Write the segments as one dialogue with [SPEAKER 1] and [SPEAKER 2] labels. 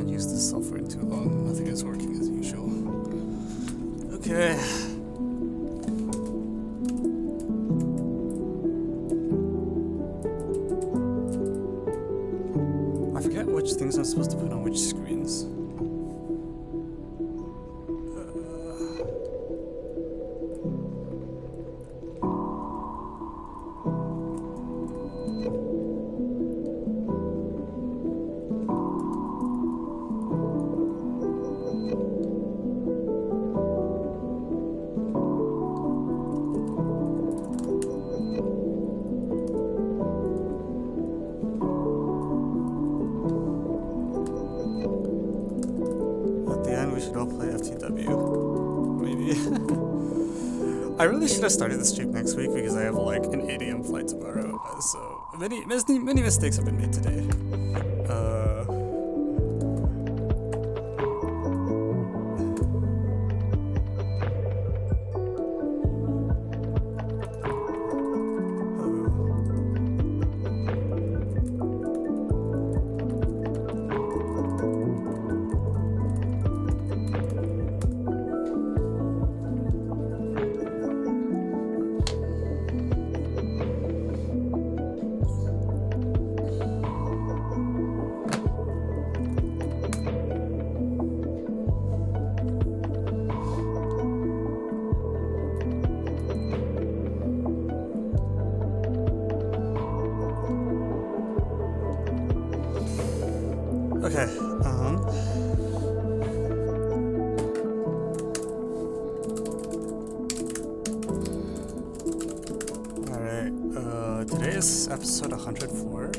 [SPEAKER 1] haven't used this software in too long. Nothing is working as usual. Okay. I forget which things I'm supposed to put on which screens. I really should have started the stream next week because I have like an 8 AM flight tomorrow. So many mistakes have been made today. Okay, alright, today is episode 104.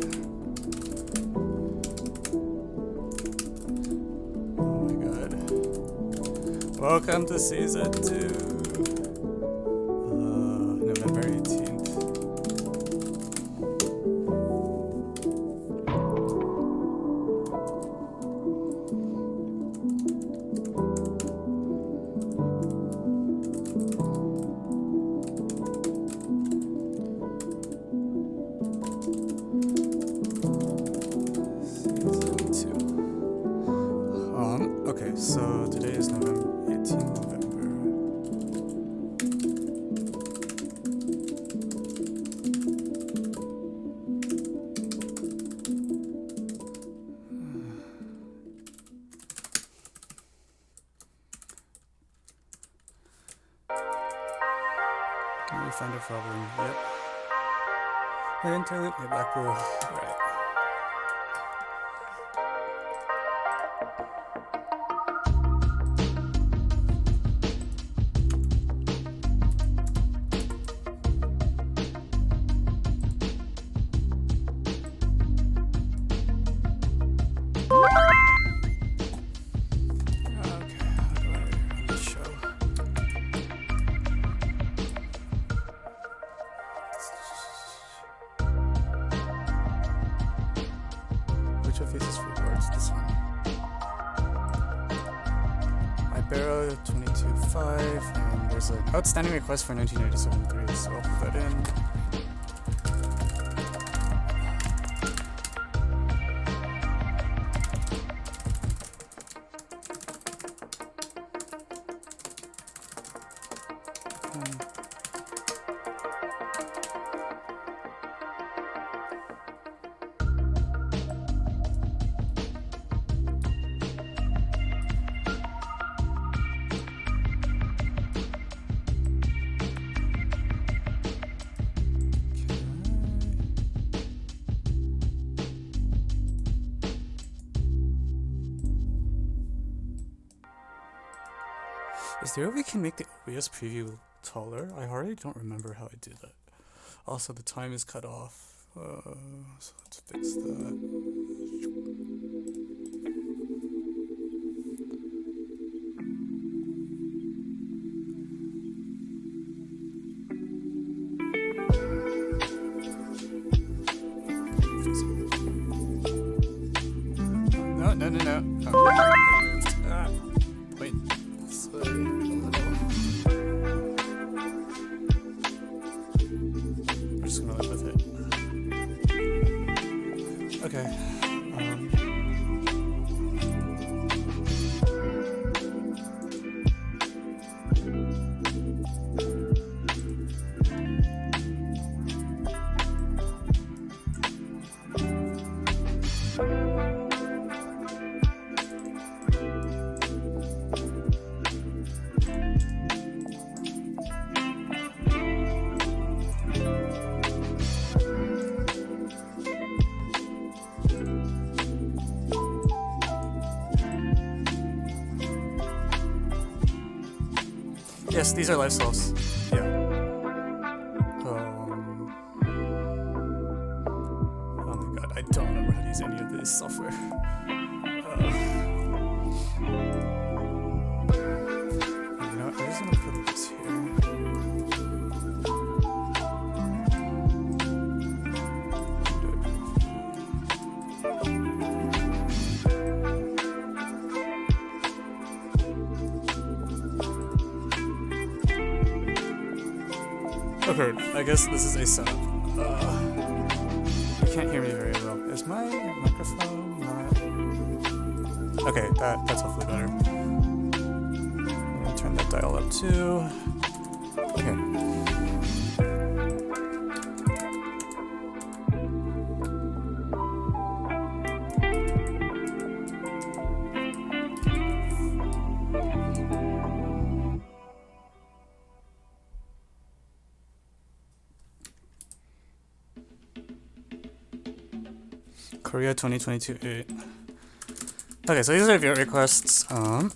[SPEAKER 1] Oh my god. Welcome to season 2. November 18th. So today is November 18th. Let me find a problem. Yep. My interlude, my black blue. Alright. Which of these is rewards? This one. I borrow 22.5, and there's an outstanding request for 1987.3, so I'll put that in. Is there a way we can make the OBS preview taller? I already don't remember how I do that. Also, the time is cut off, so let's fix that. No. Wait. We're just gonna live with it. Okay. Yes, these are live solves. Yeah. Oh my god, I don't remember how to use any of this software. You know what, I'm just gonna put this here. Okay, I guess this is a setup. You can't hear me very well. Is my microphone not... Okay, that's hopefully better. I'm gonna turn that dial up too. Okay. Korea 2022-8. Okay, so these are your requests. How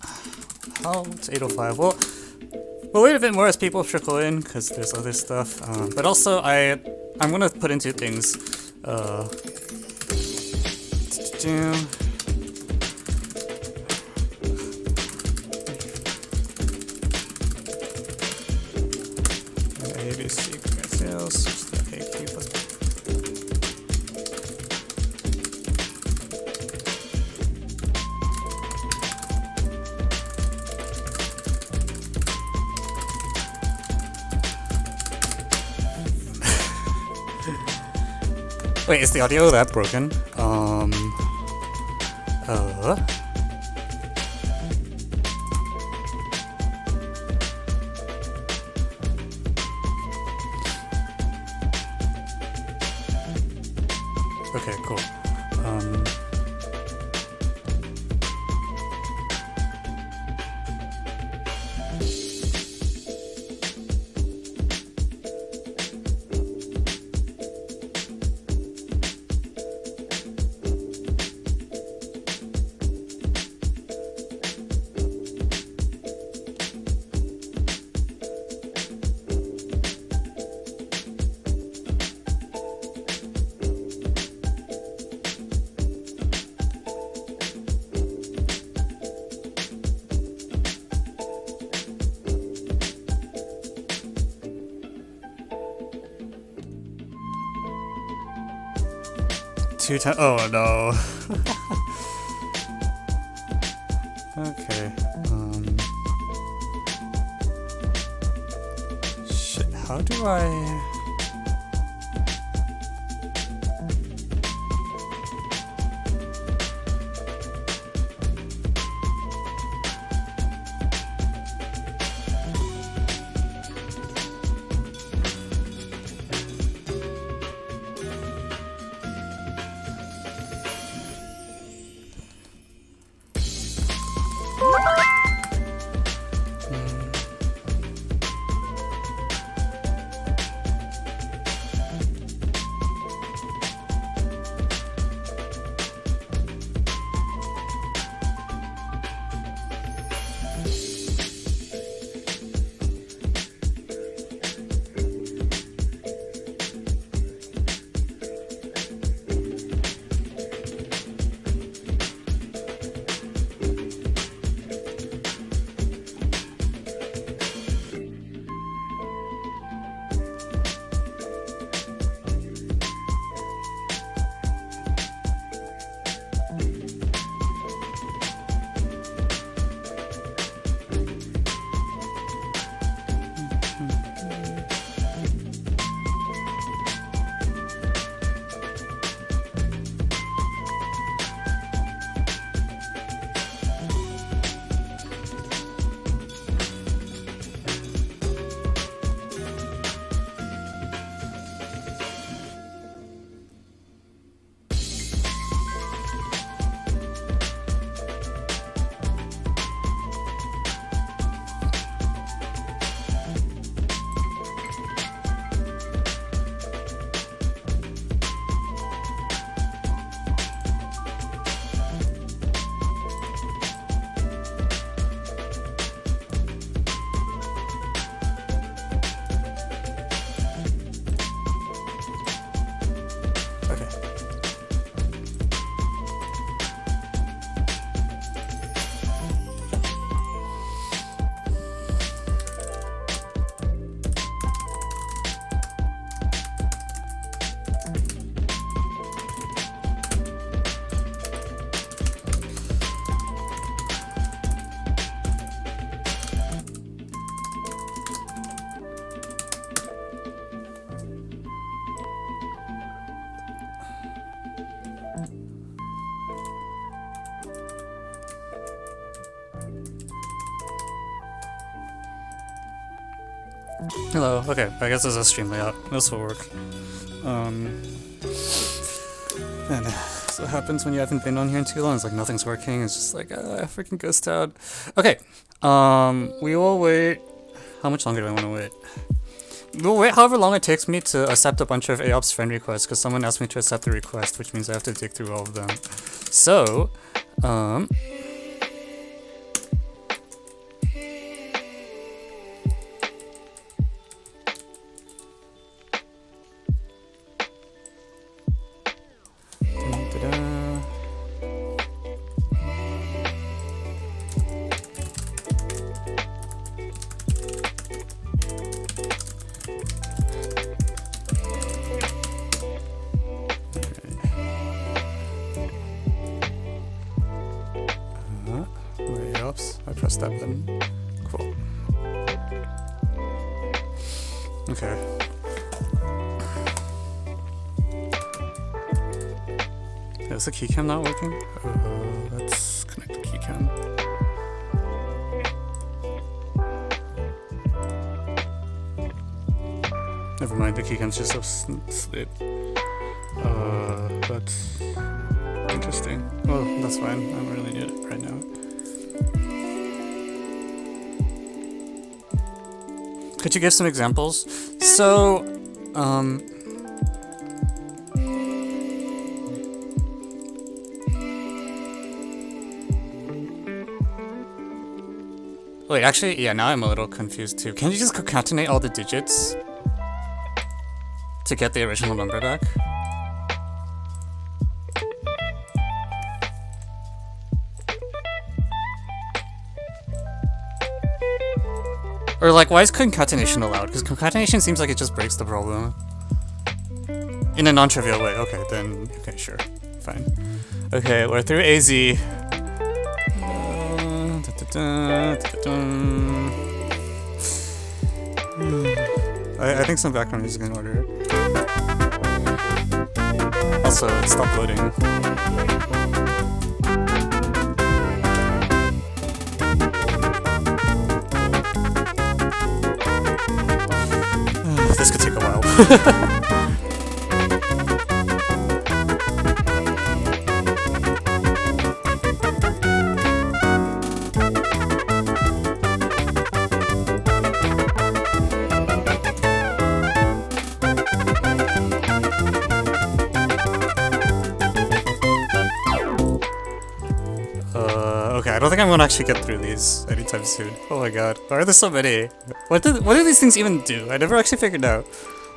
[SPEAKER 1] it's 8:05. Well, we'll wait a bit more as people trickle in because there's other stuff. But also, I'm gonna put in two things. ABC sales. Wait, is the audio that broken? Okay, cool. Oh no. Okay. Shit, how do I... Hello. Okay, I guess there's a stream layout. This will work. And so what happens when you haven't been on here in too long? It's like nothing's working. It's just like, freaking ghost out. Okay. We will wait. How much longer do I want to wait? We'll wait however long it takes me to accept a bunch of AOPS friend requests, because someone asked me to accept the request, which means I have to dig through all of them. So, I pressed that button. Cool. Okay. Is the keycam not working? Let's connect the keycam. Never mind, the keycam's just asleep. That's interesting. Well, that's fine. I don't really need it right now. Could you give some examples? So, wait, actually, yeah, now I'm a little confused too. Can you just concatenate all the digits to get the original number back? Or like, why is concatenation allowed? Because concatenation seems like it just breaks the problem. In a non-trivial way. Okay, then, okay, sure. Fine. Okay, we're through AZ. I think some background music in order. Also, stop loading. This could take a while. Okay, I don't think I'm gonna actually get through these anytime soon. Oh my god, why are there so many? What do these things even do? I never actually figured out.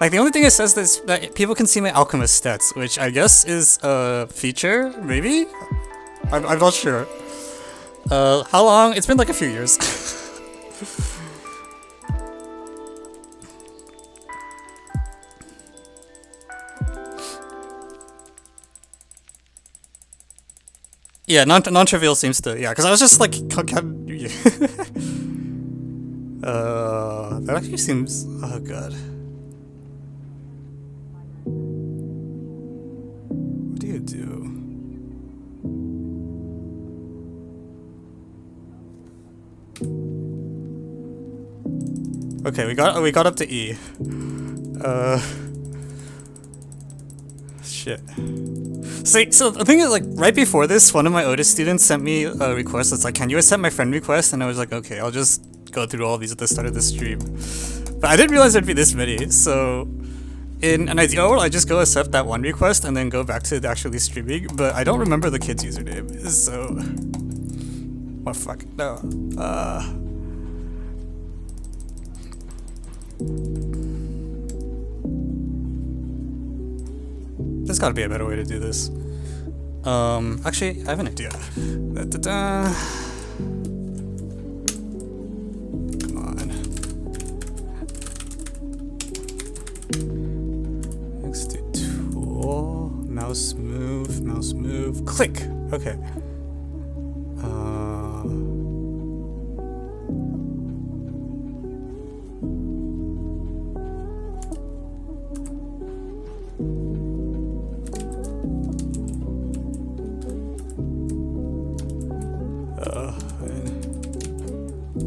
[SPEAKER 1] Like, the only thing it says is that people can see my alchemist stats, which I guess is a feature, maybe? I'm not sure. How long? It's been like a few years. Yeah, non-trivial seems to, yeah, because I was just like, that actually seems, oh god. What do you do? Okay, we got up to E. Shit. So the thing is, like, right before this, one of my Otis students sent me a request that's like, can you accept my friend request? And I was like, okay, I'll just go through all these at the start of the stream. But I didn't realize there'd be this many, so in an ideal world, I just go accept that one request and then go back to actually streaming, but I don't remember the kid's username, so... What fuck? No. There's gotta be a better way to do this. Actually, I have an idea. Come on. Next to tool, mouse move, click. Okay.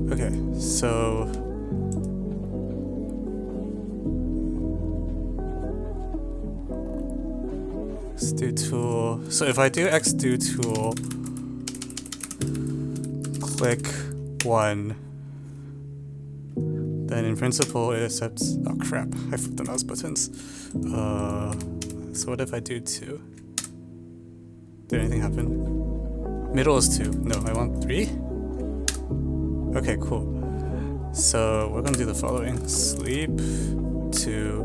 [SPEAKER 1] Okay, so do tool. So if I do x do tool, click 1, then in principle it accepts. Oh crap! I flipped the mouse buttons. So what if I do 2? Did anything happen? Middle is 2. No, I want 3. Okay, cool. So we're gonna do the following: sleep 2,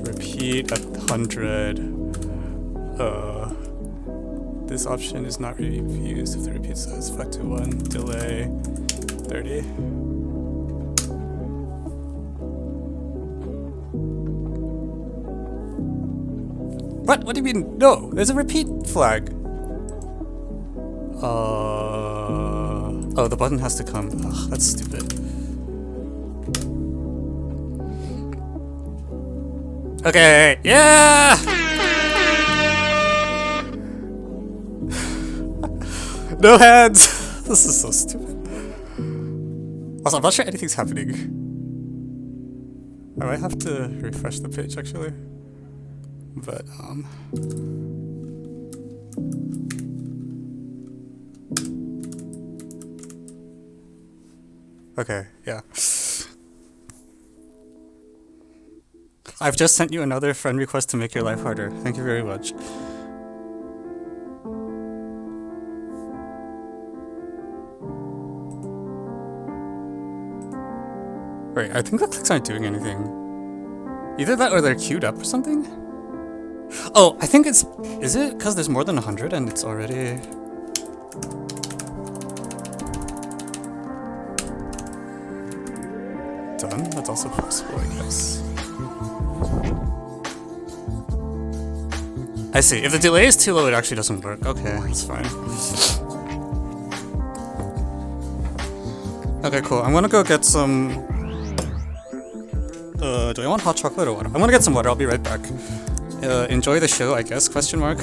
[SPEAKER 1] repeat at 100. This option is not used if the repeat says factor 1, delay 30. What? What do you mean? No, there's a repeat flag. Oh, the button has to come. Ugh, that's stupid. Okay, yeah! No hands! This is so stupid. Also, I'm not sure anything's happening. I might have to refresh the page actually. But, okay, yeah. I've just sent you another friend request to make your life harder. Thank you very much. Wait, I think the clicks aren't doing anything. Either that or they're queued up or something? Oh, I think it's... Is it because there's more than 100 and it's already... done? That's also possible, I guess. I see. If the delay is too low, it actually doesn't work. Okay, that's fine. Okay, cool. I'm gonna go get some... do I want hot chocolate or water? I'm gonna get some water. I'll be right back. Enjoy the show, I guess? Question mark.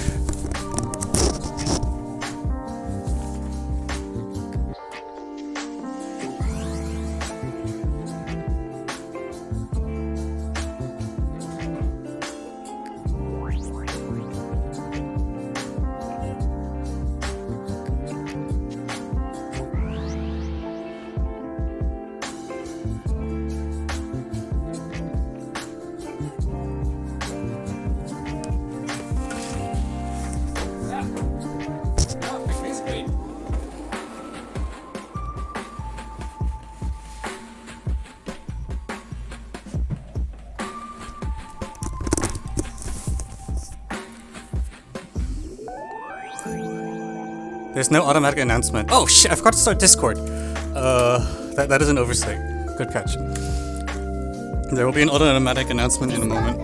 [SPEAKER 1] There's no automatic announcement. Oh shit, I forgot to start Discord. That is an oversight. Good catch. There will be an automatic announcement in a moment.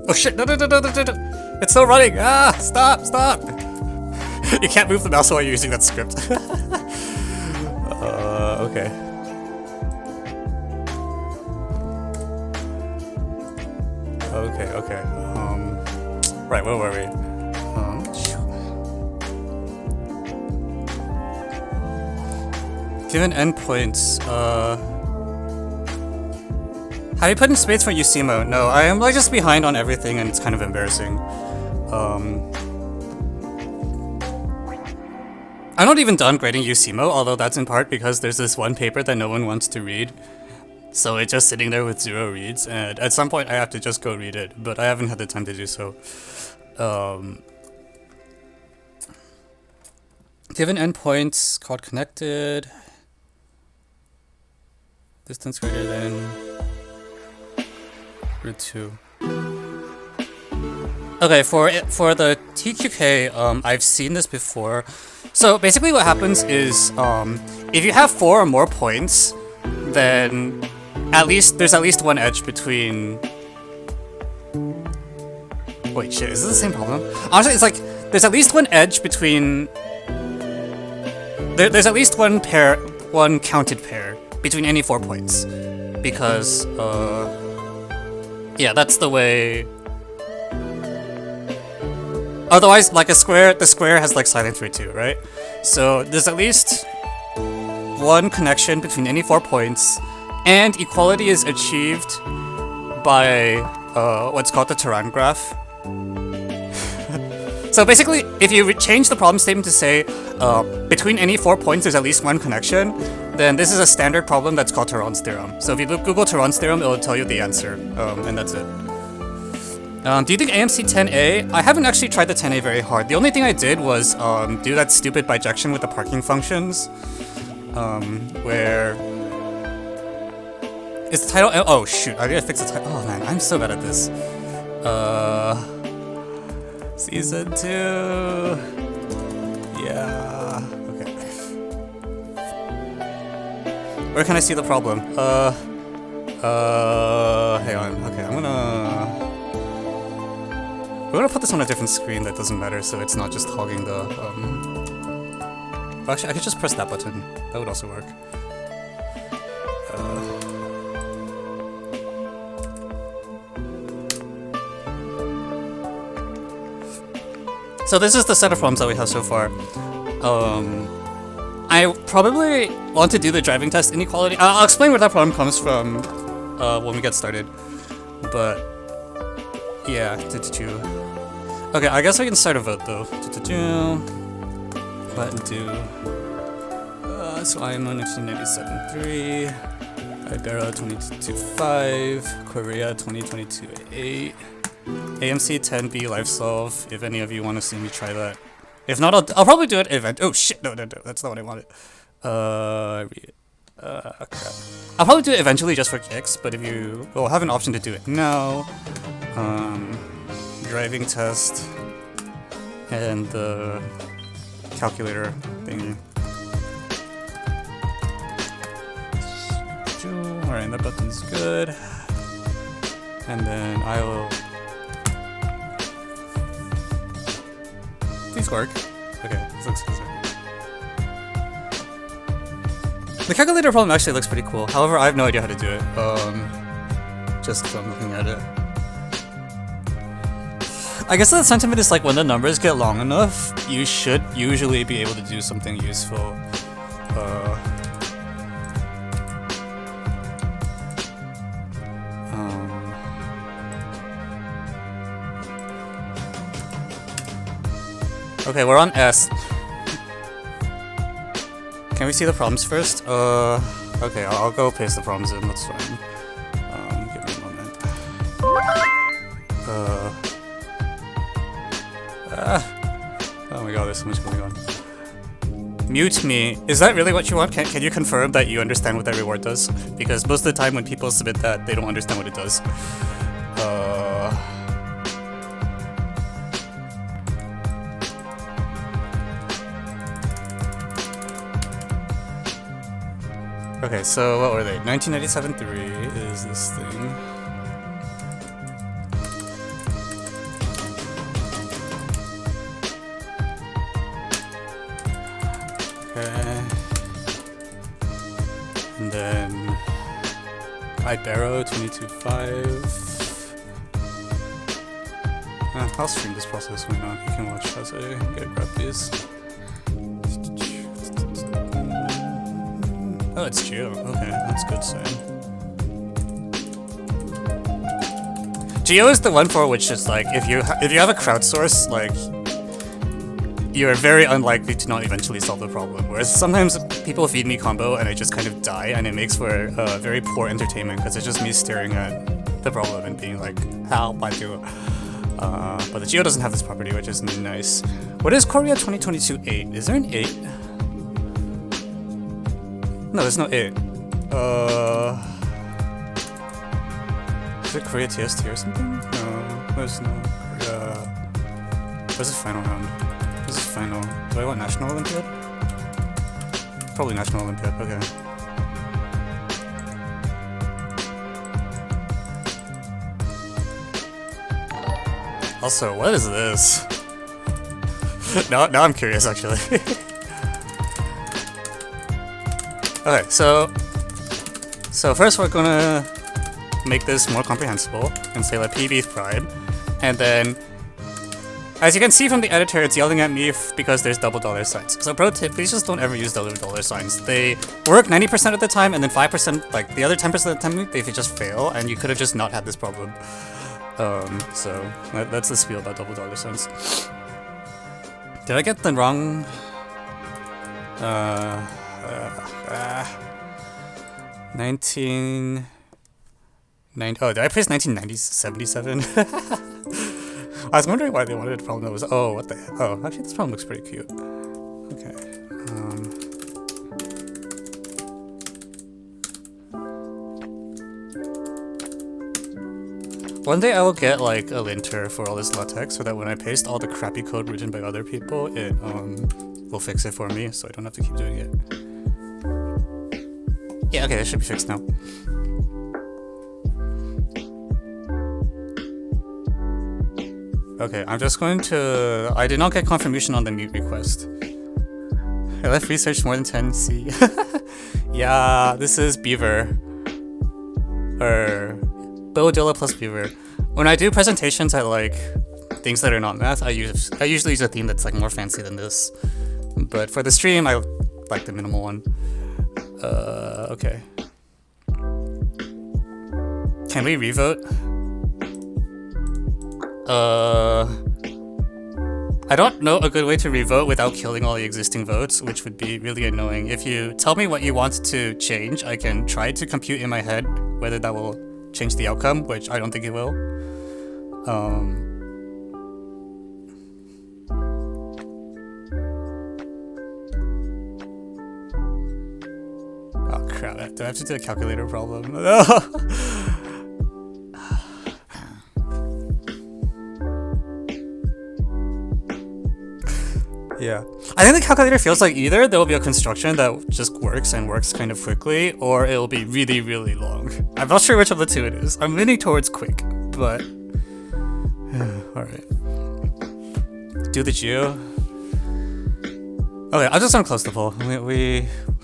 [SPEAKER 1] Oh shit, no. It's still running. Ah, stop. You can't move the mouse while you're using that script. Okay. Okay. Right, where were we? Given endpoints, have you put in space for UCMO? No, I am like just behind on everything and it's kind of embarrassing. I'm not even done grading UCMO, although that's in part because there's this one paper that no one wants to read. So it's just sitting there with 0 reads, and at some point I have to just go read it, but I haven't had the time to do so. Given endpoints called connected, distance greater than root 2. Okay, for the TQK, I've seen this before. So basically what happens is, if you have 4 or more points, then there's at least one edge between... Wait, shit, is this the same problem? Honestly, it's like, there's at least one edge between... There's at least one counted pair between any 4 points. Because, yeah, that's the way... Otherwise, like the square has like silent through too, right? So there's at least one connection between any 4 points, and equality is achieved by what's called the Turan graph. So basically, if you change the problem statement to say between any 4 points there's at least one connection, then this is a standard problem that's called Turan's theorem. So if you Google Turan's theorem, it'll tell you the answer, and that's it. Do you think AMC 10A? I haven't actually tried the 10A very hard. The only thing I did was do that stupid bijection with the parking functions, where is the title? Oh shoot! I gotta fix the title. Oh man, I'm so bad at this. Season 2. Yeah. Okay. Where can I see the problem? Hang on. Okay, we're gonna put this on a different screen that doesn't matter, so it's not just hogging the, Actually, I could just press that button. That would also work. So this is the set of problems that we have so far. I probably want to do the driving test inequality. I'll explain where that problem comes from when we get started. But yeah, okay, I guess I can start a vote though. Button do. So I'm on 1997-3, Ibera 22.5, Korea 2022-8, AMC 10B live solve. If any of you want to see me try that. If not, I'll probably do it event. Oh shit! No, that's not what I wanted. Crap. I'll probably do it eventually just for kicks. But if you have an option to do it now, driving test and the calculator thingy. Alright, that button's good. And then I will. Please work. Okay, this looks easier. The calculator problem actually looks pretty cool. However, I have no idea how to do it. Just from looking at it. I guess the sentiment is like when the numbers get long enough, you should usually be able to do something useful. Okay, we're on S. Can we see the problems first? Okay, I'll go paste the problems in, that's fine. Give me a moment. Oh my god, there's so much going on. Mute me. Is that really what you want? Can you confirm that you understand what that reward does? Because most of the time when people submit that, they don't understand what it does. Okay, so what were they? 1997-3 is this thing. Okay. And then Ibero 22.5. I'll stream this process, why not? You can watch as I get grab these. Oh, it's Geo. Okay, that's good sign. Geo is the one for which is like if you have a crowdsource, like you're very unlikely to not eventually solve the problem. Whereas sometimes people feed me combo and I just kind of die, and it makes for very poor entertainment because it's just me staring at the problem and being like, "How I do?" But the Geo doesn't have this property, which is nice. What is Korea 2022-8? Is there an 8? No, there's no 8. Is it Korea TST or something? No, there's no Korea. Where's the final round? This is final. Do I want National Olympiad? Probably National Olympiad, okay. Also, what is this? now I'm curious actually. Okay, so first we're gonna make this more comprehensible and say like PB prime, and then As you can see from the editor, it's yelling at me because there's double dollar signs. So pro tip, please just don't ever use double dollar signs. They work 90% of the time, and then 5%, like the other 10% of the time, they just fail, and you could have just not had this problem. So that's the spiel about double dollar signs. Did I get the wrong? 1990. Oh, did I place 1977? I was wondering why they wanted a problem that was. Oh, what the? Oh, actually, this problem looks pretty cute. Okay. One day I will get like a linter for all this LaTeX so that when I paste all the crappy code written by other people, it will fix it for me, so I don't have to keep doing it. Yeah, okay, it should be fixed now. Okay, I'm just going to... I did not get confirmation on the mute request. I left research more than 10C. Yeah, this is Beaver. Or... Bodilla plus Beaver. When I do presentations at like things that are not math, I usually use a theme that's like more fancy than this. But for the stream, I like the minimal one. Okay. Can we revote? I don't know a good way to revote without killing all the existing votes, which would be really annoying. If you tell me what you want to change, I can try to compute in my head whether that will change the outcome, which I don't think it will. Oh crap, do I have to do a calculator problem? Yeah. I think the calculator feels like either there will be a construction that just works and works kind of quickly, or it'll be really, really long. I'm not sure which of the two it is. I'm leaning towards quick, but... Alright. Do the geo. Okay, I'm just gonna close the poll.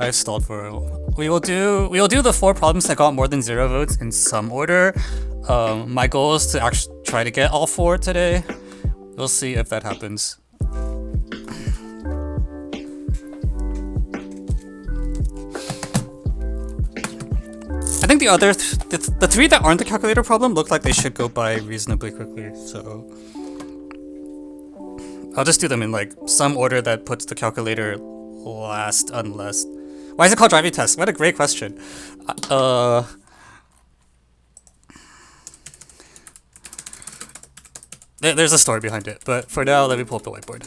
[SPEAKER 1] I've stalled for a while. We'll do the 4 problems that got more than 0 votes in some order. My goal is to actually try to get all 4 today. We'll see if that happens. I think the other, the 3 that aren't the calculator problem look like they should go by reasonably quickly, so... I'll just do them in like some order that puts the calculator last, unless... Why is it called driving test? What a great question. There's a story behind it, but for now, let me pull up the whiteboard.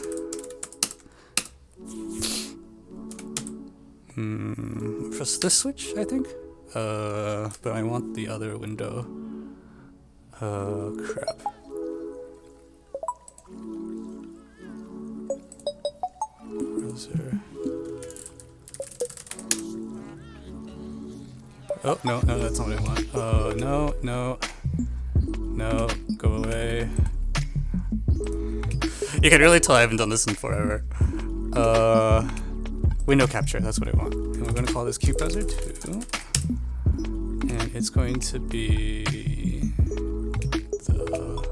[SPEAKER 1] Press this switch, I think? But I want the other window. Crap. Browser. Oh, no, that's not what I want. No, go away. You can really tell I haven't done this in forever. Window capture, that's what I want. And we're gonna call this Cube Browser 2. And it's going to be the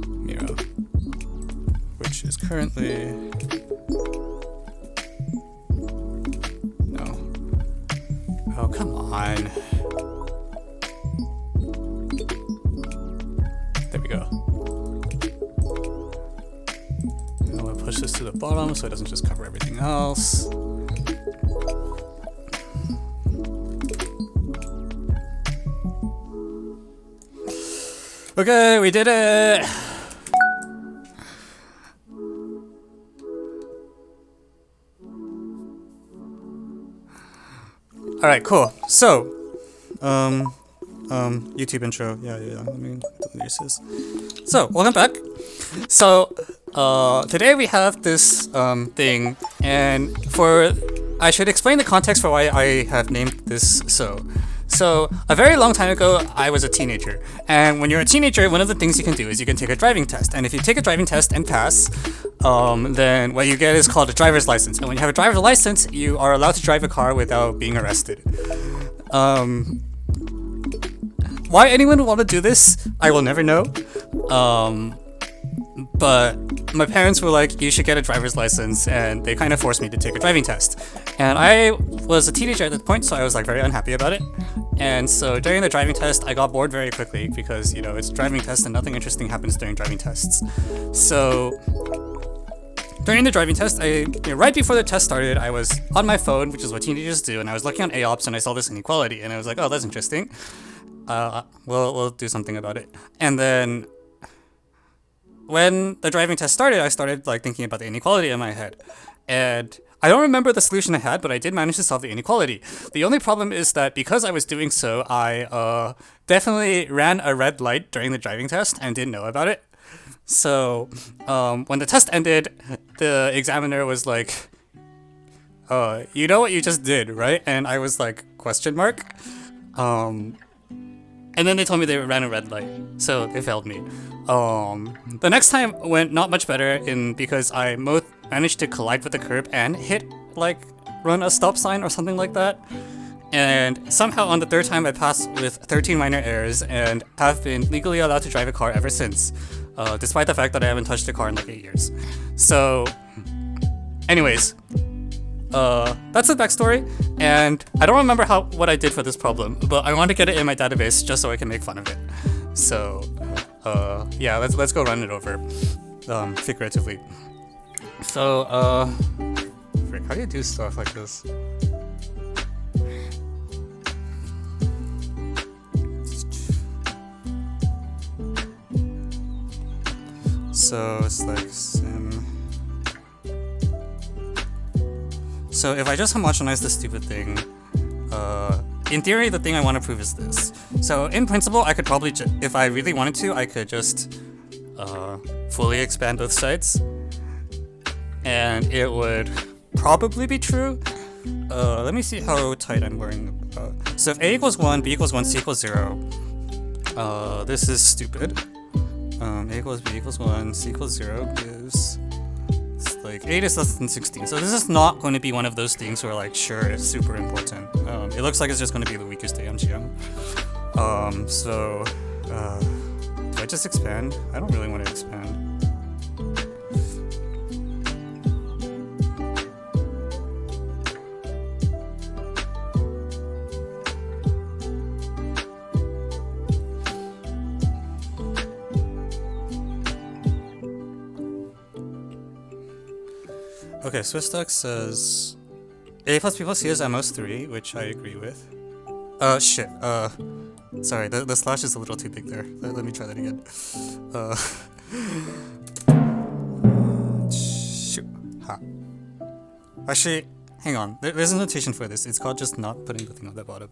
[SPEAKER 1] Miro, which is currently no. Oh, come on. There we go. And I'm gonna push this to the bottom so it doesn't just cover everything else. Okay, we did it! Alright, cool. So, YouTube intro. Yeah. Let me delete this. So, welcome back. So, today we have this thing, and I should explain the context for why I have named this so. So, a very long time ago, I was a teenager. And when you're a teenager, one of the things you can do is you can take a driving test. And if you take a driving test and pass, then what you get is called a driver's license. And when you have a driver's license, you are allowed to drive a car without being arrested. Why anyone would want to do this, I will never know. but my parents were like, you should get a driver's license, and they kind of forced me to take a driving test. And I was a teenager at that point, so I was like very unhappy about it. And so during the driving test, I got bored very quickly because, you know, it's a driving test and nothing interesting happens during driving tests. So during the driving test, right before the test started, I was on my phone, which is what teenagers do, and I was looking on AOPS and I saw this inequality, and I was like, oh, that's interesting. We'll do something about it. And then when the driving test started, I started like thinking about the inequality in my head. And I don't remember the solution I had, but I did manage to solve the inequality. The only problem is that because I was doing so, I definitely ran a red light during the driving test and didn't know about it. So when the test ended, the examiner was like, you know what you just did, right? And I was like, question mark? And then they told me they ran a red light, so they failed me. The next time went not much better because I managed to collide with the curb and run a stop sign or something like that. And somehow on the third time I passed with 13 minor errors and have been legally allowed to drive a car ever since, despite the fact that I haven't touched a car in like 8 years. So, anyways, that's the backstory, and I don't remember what I did for this problem, but I want to get it in my database just so I can make fun of it. So, yeah, let's go run it over, figuratively. So, frick, how do you do stuff like this? So it's like sim. So if I just homogenize this stupid thing, in theory the thing I want to prove is this. So in principle I could probably, if I really wanted to, I could just fully expand both sides, and it would probably be true. Let me see how tight I'm worrying about. So if a equals 1, b equals 1, c equals 0, this is stupid. A equals b equals 1, c equals 0 gives, it's like 8 is less than 16. So this is not going to be one of those things where like, sure, it's super important. It looks like it's just going to be the weakest AMGM. So, do I just expand? I don't really want to expand. Okay, SwissDuck says a plus b plus c is at most 3, which I agree with. Shit. Sorry, the slash is a little too big there. Let me try that again. Shoot. Ha. Actually, hang on. There's a notation for this. It's called just not putting the thing on the bottom.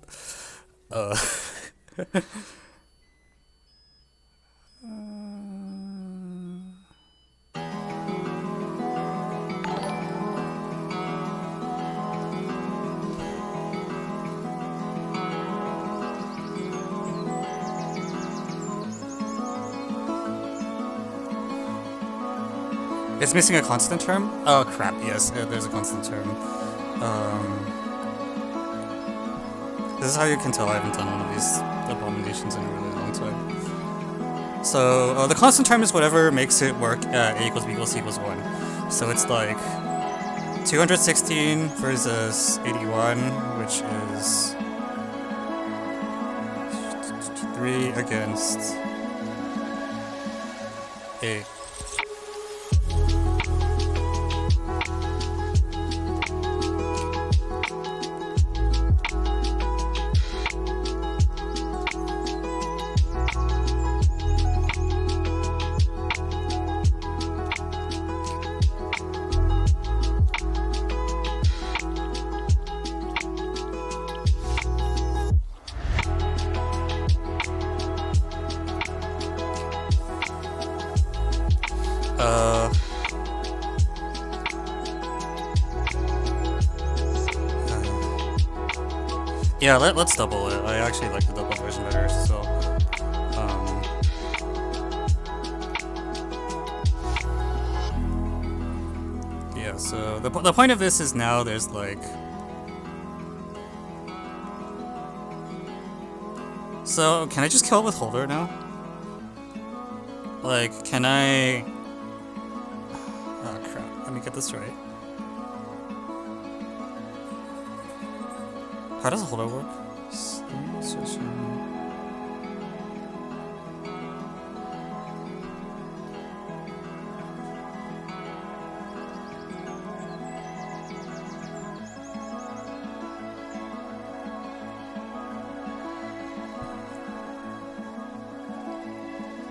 [SPEAKER 1] It's missing a constant term? Oh crap, yes, there's a constant term. This is how you can tell I haven't done one of these abominations in a really long time. So, the constant term is whatever makes it work at a equals b equals c equals 1. So it's like 216 versus 81, which is 3 against 8. Yeah, let's double it. I actually like the double version better, so... yeah, so the point of this is now there's like... So, can I just kill it with Holder now? Like, can I me get this right. How does holder work?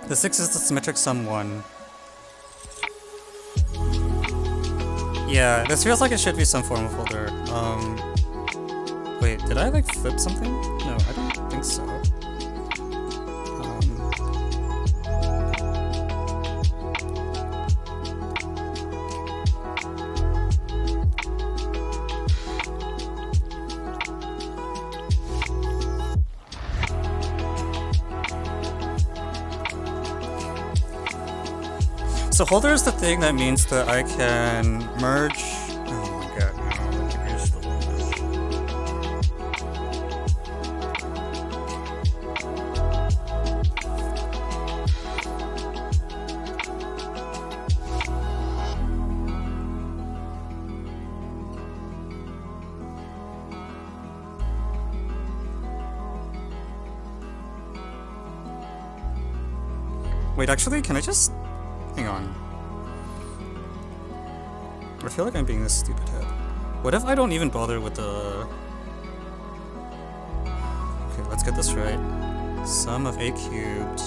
[SPEAKER 1] The 6 is the symmetric sum 1. Yeah, this feels like it should be some form of holder. Wait, did I like flip something? No, I don't think so. So holder is the thing that means that I can merge. Oh my god, no, here's the Wait, actually, can I just hang on? I feel like I'm being this stupid head. What if I don't even bother with the... Okay, let's get this right. Sum of a cubed.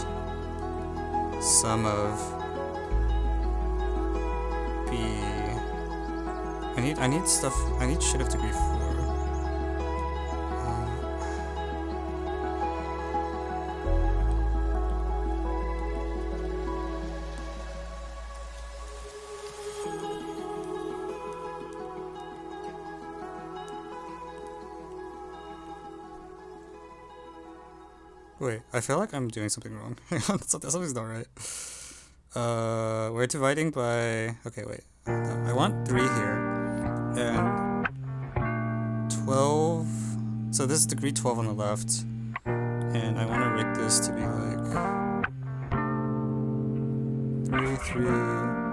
[SPEAKER 1] Sum of b. I need stuff. I need shit of degree 4. Wait, I feel like I'm doing something wrong. Something's not right. We're dividing by... Okay, wait. I want 3 here. And 12... So this is degree 12 on the left. And I want to rig this to be like... 3, 3...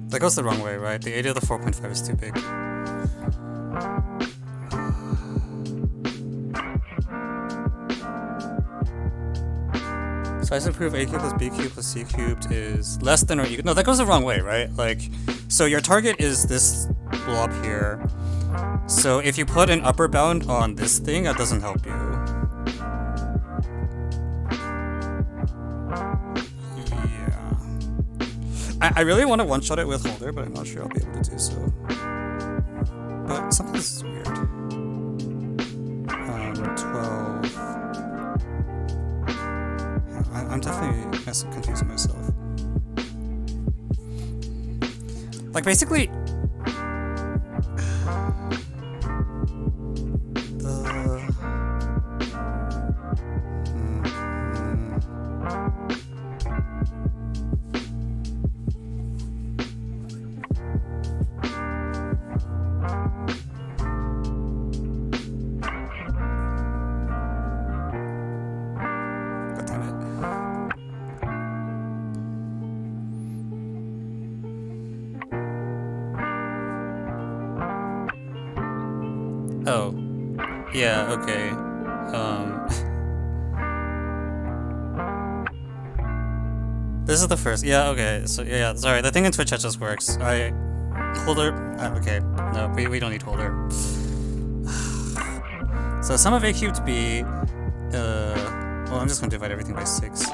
[SPEAKER 1] That goes the wrong way, right? The 80 of the 4.5 is too big. So I should prove a cubed plus b cubed plus c cubed is less than or equal. No, that goes the wrong way, right? Like, so your target is this blob here. So if you put an upper bound on this thing, that doesn't help you. I really want to one-shot it with holder, but I'm not sure I'll be able to do so. But something is weird. 12. I'm definitely confusing myself. Like, basically... Oh, yeah, okay. This is the first. Yeah, okay. So yeah, sorry. The thing in Twitch chat just works. Holder. Okay, no, we don't need holder. So sum of a cubed b. Well, I'm just gonna divide everything by 6.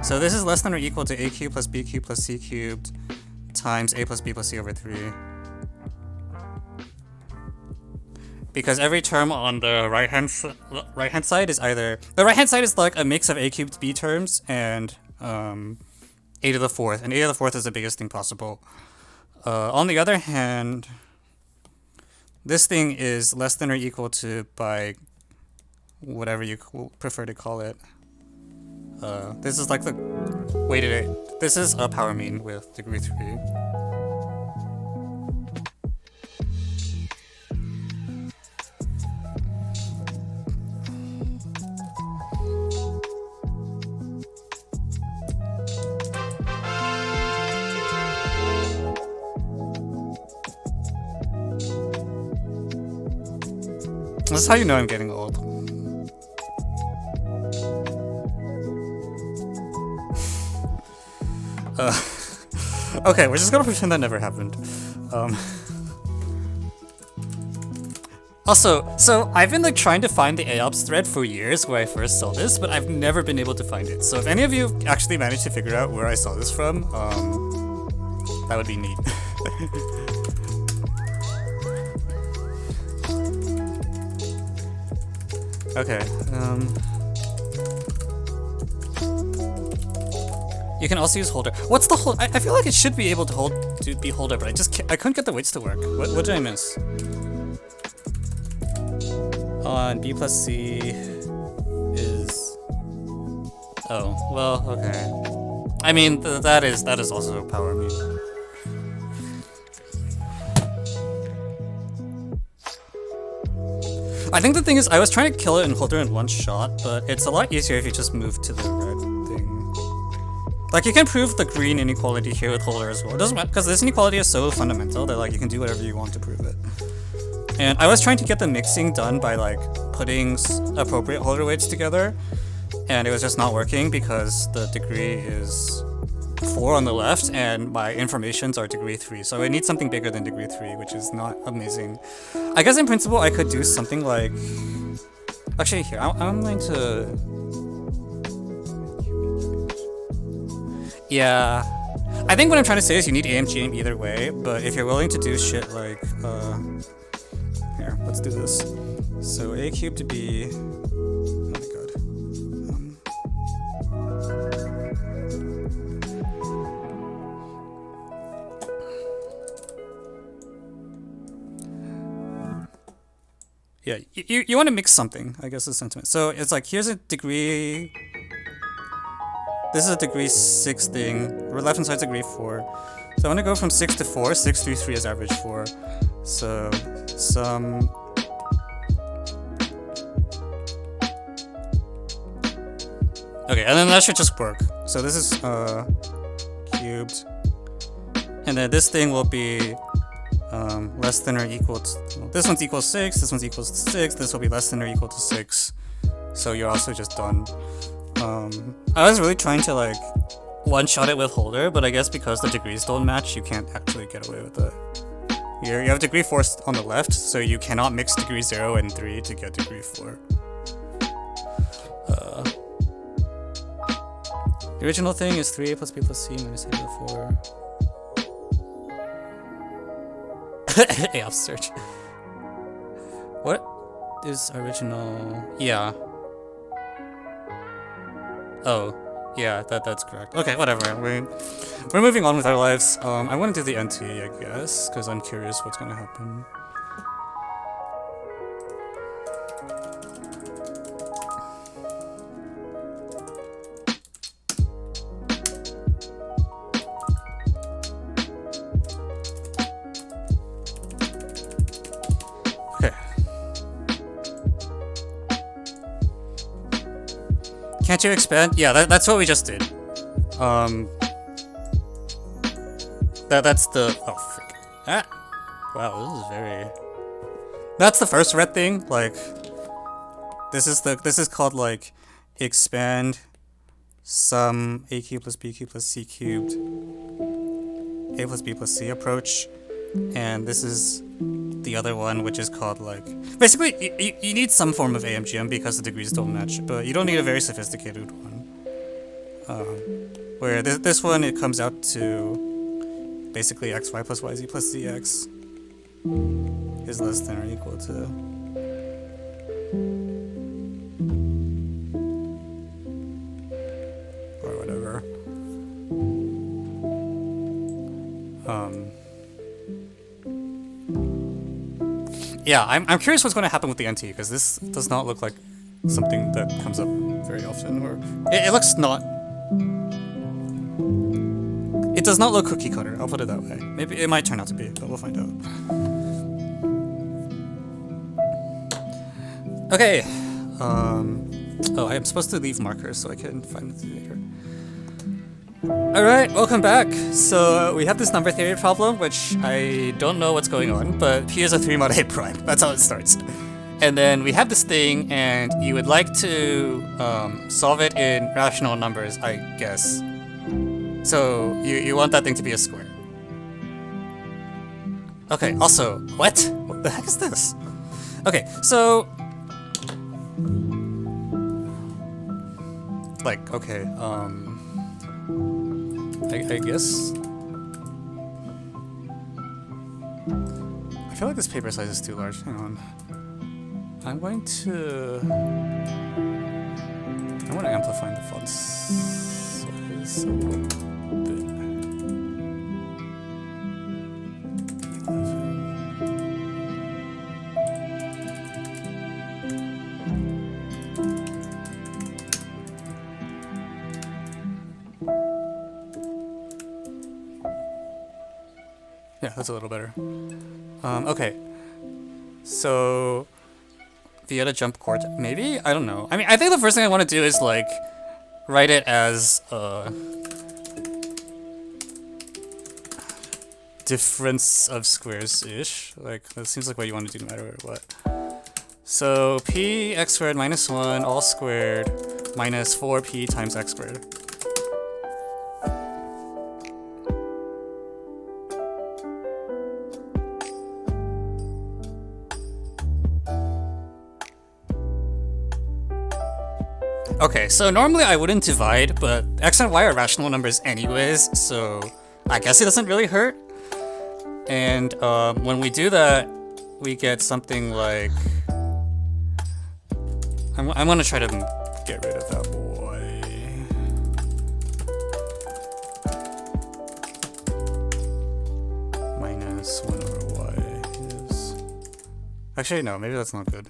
[SPEAKER 1] So this is less than or equal to a cubed plus b cubed plus c cubed times a plus b plus c over 3. Because every term on the right hand side is either the right hand side is like a mix of a cubed b terms and a to the 4th, and a to the 4th is the biggest thing possible. On the other hand, this thing is less than or equal to by whatever you prefer to call it. this is like the weighted. This is a power mean with degree 3. This is how you know I'm getting old. Okay, we're just gonna pretend that never happened. Also, so I've been like trying to find the AOPS thread for years where I first saw this, but I've never been able to find it. So if any of you actually managed to figure out where I saw this from, that would be neat. Okay, you can also use holder. What's the hold? I feel like it should be able to be holder, but I couldn't get the weights to work. What did I miss? On B plus C is. Oh well, okay. I mean that is also power mean. I think the thing is, I was trying to kill it and holder in one shot, but it's a lot easier if you just move to the red thing. Like, you can prove the green inequality here with holder as well. It doesn't matter, because this inequality is so fundamental that, like, you can do whatever you want to prove it. And I was trying to get the mixing done by, like, putting appropriate holder weights together, and it was just not working because the degree is 4 on the left, and my informations are degree 3, so I need something bigger than degree 3, which is not amazing. I guess in principle I could do something like... Actually, here, I'm going to... Yeah... I think what I'm trying to say is you need AMGM either way, but if you're willing to do shit like... Here, let's do this. So A cubed to B... Oh my god. Yeah, you want to mix something, I guess is the sentiment. So it's like, here's a degree... This is a degree 6 thing. Left hand side's degree 4. So I want to go from 6 to 4. 6 through 3 is average 4. So some... Okay, and then that should just work. So this is cubed. And then this thing will be less than or equal to... Well, this one's equals 6, this one's equals to 6, this will be less than or equal to 6. So you're also just done. I was really trying to like one-shot it with holder, but I guess because the degrees don't match, you can't actually get away with it. You have degree 4 on the left, so you cannot mix degree 0 and 3 to get degree 4. The original thing is 3a plus b plus c minus a to the 4. AOPS search. What is original? Yeah. Oh, yeah, that's correct. Okay, whatever. We're moving on with our lives. I want to do the NT, I guess, because I'm curious what's going to happen. Can't you expand? Yeah, that's what we just did. That's the... Oh, frick. Ah! Wow, this is very... That's the first red thing, like... This is called, like, expand sum a cubed plus b cubed plus c cubed a plus b plus c approach. And this is the other one, which is called like... Basically, you need some form of AMGM because the degrees don't match, but you don't need a very sophisticated one. Where this one, it comes out to basically xy plus yz plus zx is less than or equal to... or whatever. Yeah, I'm curious what's going to happen with the NT, because this does not look like something that comes up very often, or it looks not. It does not look cookie cutter. I'll put it that way. Maybe it might turn out to be, but we'll find out. Okay. Oh, I am supposed to leave markers so I can find the later. Alright, welcome back. So we have this number theory problem, which I don't know what's going on, but P is a 3 mod A prime. That's how it starts. And then we have this thing, and you would like to solve it in rational numbers, I guess. So you want that thing to be a square. Okay, also, what? What the heck is this? Okay, so... like, okay, I guess... I feel like this paper size is too large. Hang on. I'm going to amplify the font size a little bit. Yeah, that's a little better. Okay. So, via the jump chord, maybe? I don't know. I mean, I think the first thing I want to do is, like, write it as, difference of squares-ish. Like, that seems like what you want to do no matter what. So, p x squared minus 1 all squared minus 4p times x squared. Okay, so normally I wouldn't divide, but x and y are rational numbers anyways, so I guess it doesn't really hurt. And when we do that, we get something like... I'm gonna try to get rid of that y. Minus 1 over y is... Actually, no, maybe that's not good.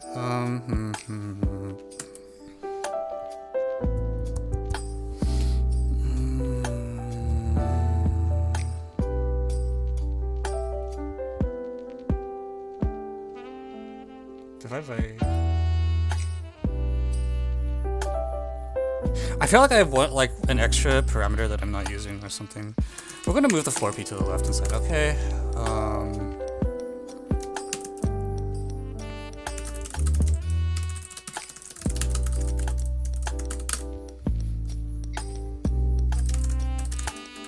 [SPEAKER 1] I feel like I want like an extra parameter that I'm not using or something. We're gonna move the 4p to the left hand side. Okay.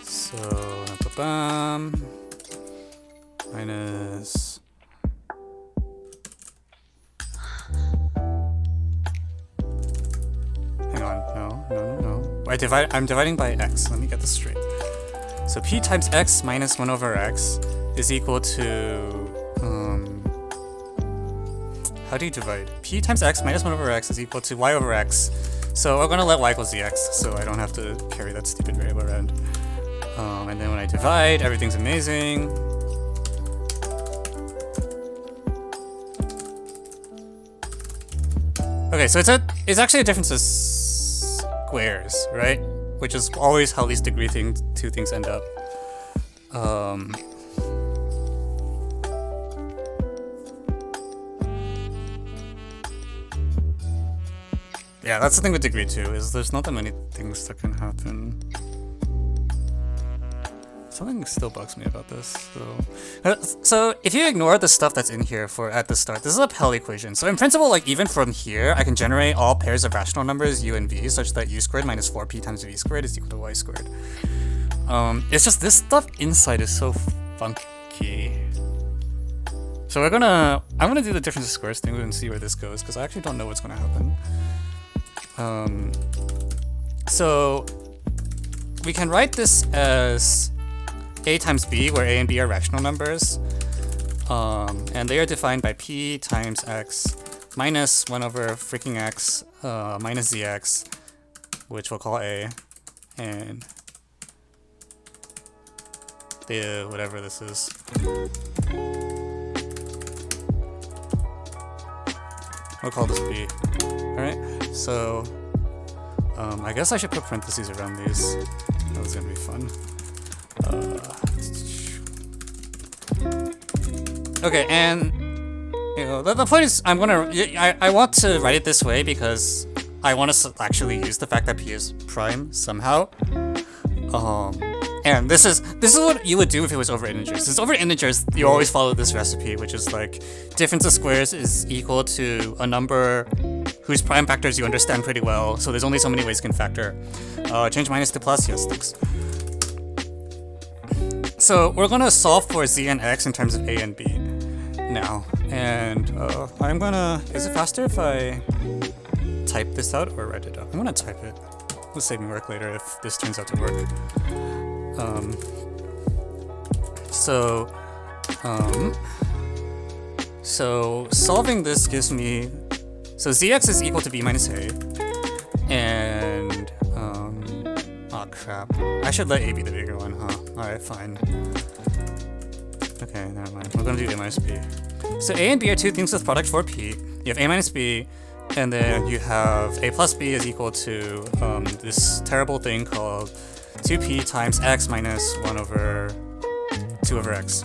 [SPEAKER 1] So minus. I'm dividing by x. Let me get this straight. So p times x minus 1 over x is equal to... how do you divide? P times x minus 1 over x is equal to y over x. So we're going to let y equals dx, so I don't have to carry that stupid variable around. And then when I divide, everything's amazing. Okay, so it's actually a difference of squares, right? Which is always how these degree two things end up. Yeah, that's the thing with degree 2, is there's not that many things that can happen. Something still bugs me about this, though. So if you ignore the stuff that's in here at the start, this is a Pell equation. So in principle, like even from here, I can generate all pairs of rational numbers u and v, such that u squared minus 4p times v squared is equal to y squared. It's just this stuff inside is so funky. So I'm gonna do the difference of squares thing and see where this goes, because I actually don't know what's gonna happen. So we can write this as a times b, where a and b are rational numbers, and they are defined by p times x minus 1 over freaking x minus zx, which we'll call a, and the whatever this is. We'll call this b. Alright, so I guess I should put parentheses around these. That was gonna be fun. Okay, and you know the point is, I want to write it this way because I want to actually use the fact that p is prime somehow. And this is what you would do if it was over integers. Since over integers, you always follow this recipe, which is like difference of squares is equal to a number whose prime factors you understand pretty well. So there's only so many ways you can factor. Change minus to plus, yes, thanks. So we're gonna solve for z and x in terms of a and b now, and I'm gonna. Is it faster if I type this out or write it out? I'm gonna type it. It'll save me work later if this turns out to work. So solving this gives me, so zx is equal to b minus a, and oh crap, I should let a be the bigger one, huh? Alright, fine. Okay, never mind. We're gonna do a minus b. So a and b are two things with product for p. You have a minus b, and then you have a plus b is equal to this terrible thing called 2p times x minus 1 over 2 over x.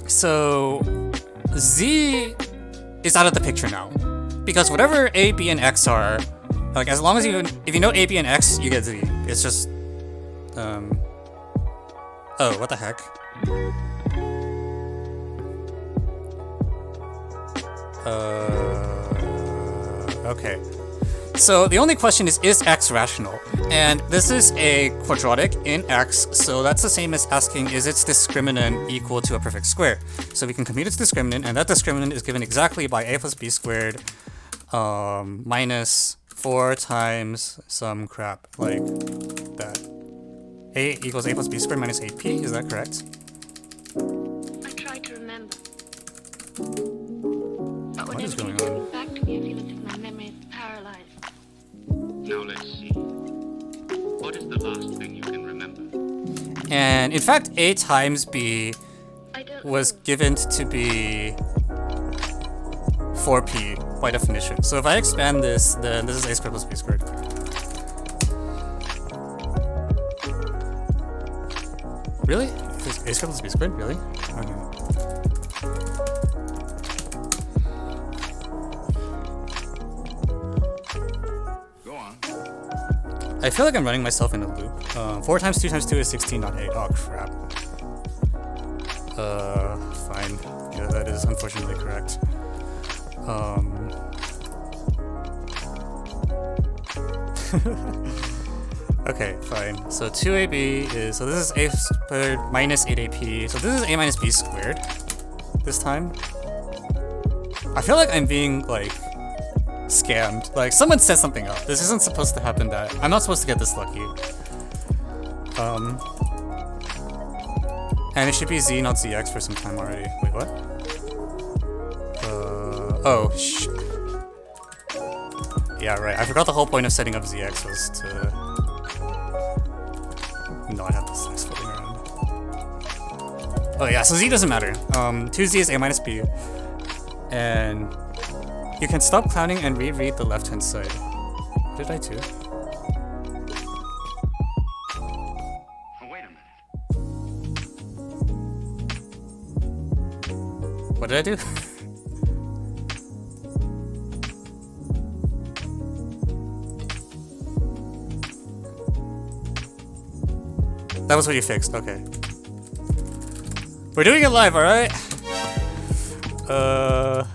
[SPEAKER 1] So z is out of the picture now, because whatever a, b, and x are, like as long as if you know a, b, and x, you get z. It's just oh, what the heck? Okay. So the only question is x rational? And this is a quadratic in x, so that's the same as asking, is its discriminant equal to a perfect square? So we can compute its discriminant, and that discriminant is given exactly by a plus b squared minus 4 times some crap like that. A equals a plus b squared minus 8p, is that correct?
[SPEAKER 2] I tried to remember. But
[SPEAKER 1] What is going
[SPEAKER 2] on?
[SPEAKER 1] on?
[SPEAKER 2] Back to me, I feel as if my memory is paralyzed.
[SPEAKER 3] Now let's see. What is the last thing you can remember?
[SPEAKER 1] And in fact, a times b
[SPEAKER 2] I don't
[SPEAKER 1] was
[SPEAKER 2] know.
[SPEAKER 1] given to be 4p by definition. So if I expand this, then this is a squared plus b squared. Really? Is a squared plus b squared? Really? Okay.
[SPEAKER 3] Go on.
[SPEAKER 1] I feel like I'm running myself in a loop. 4 times 2 times 2 is 16, not 8. Oh crap. Fine. Yeah, that is unfortunately correct. Okay, fine. So 2ab is, so this is a squared minus 8ap. So this is a minus b squared this time. I feel like I'm being like scammed. Like someone set something up. This isn't supposed to happen that. I'm not supposed to get this lucky. And it should be z, not zx for some time already. Wait, what? Oh, yeah, right. I forgot the whole point of setting up zx was to not have this x floating around. Oh yeah, so z doesn't matter. 2z is a minus b. And you can stop clowning and reread the left-hand side. What did I do?
[SPEAKER 3] Oh, wait a minute.
[SPEAKER 1] What did I do? That was what you fixed, okay. We're doing it live, alright? Alright.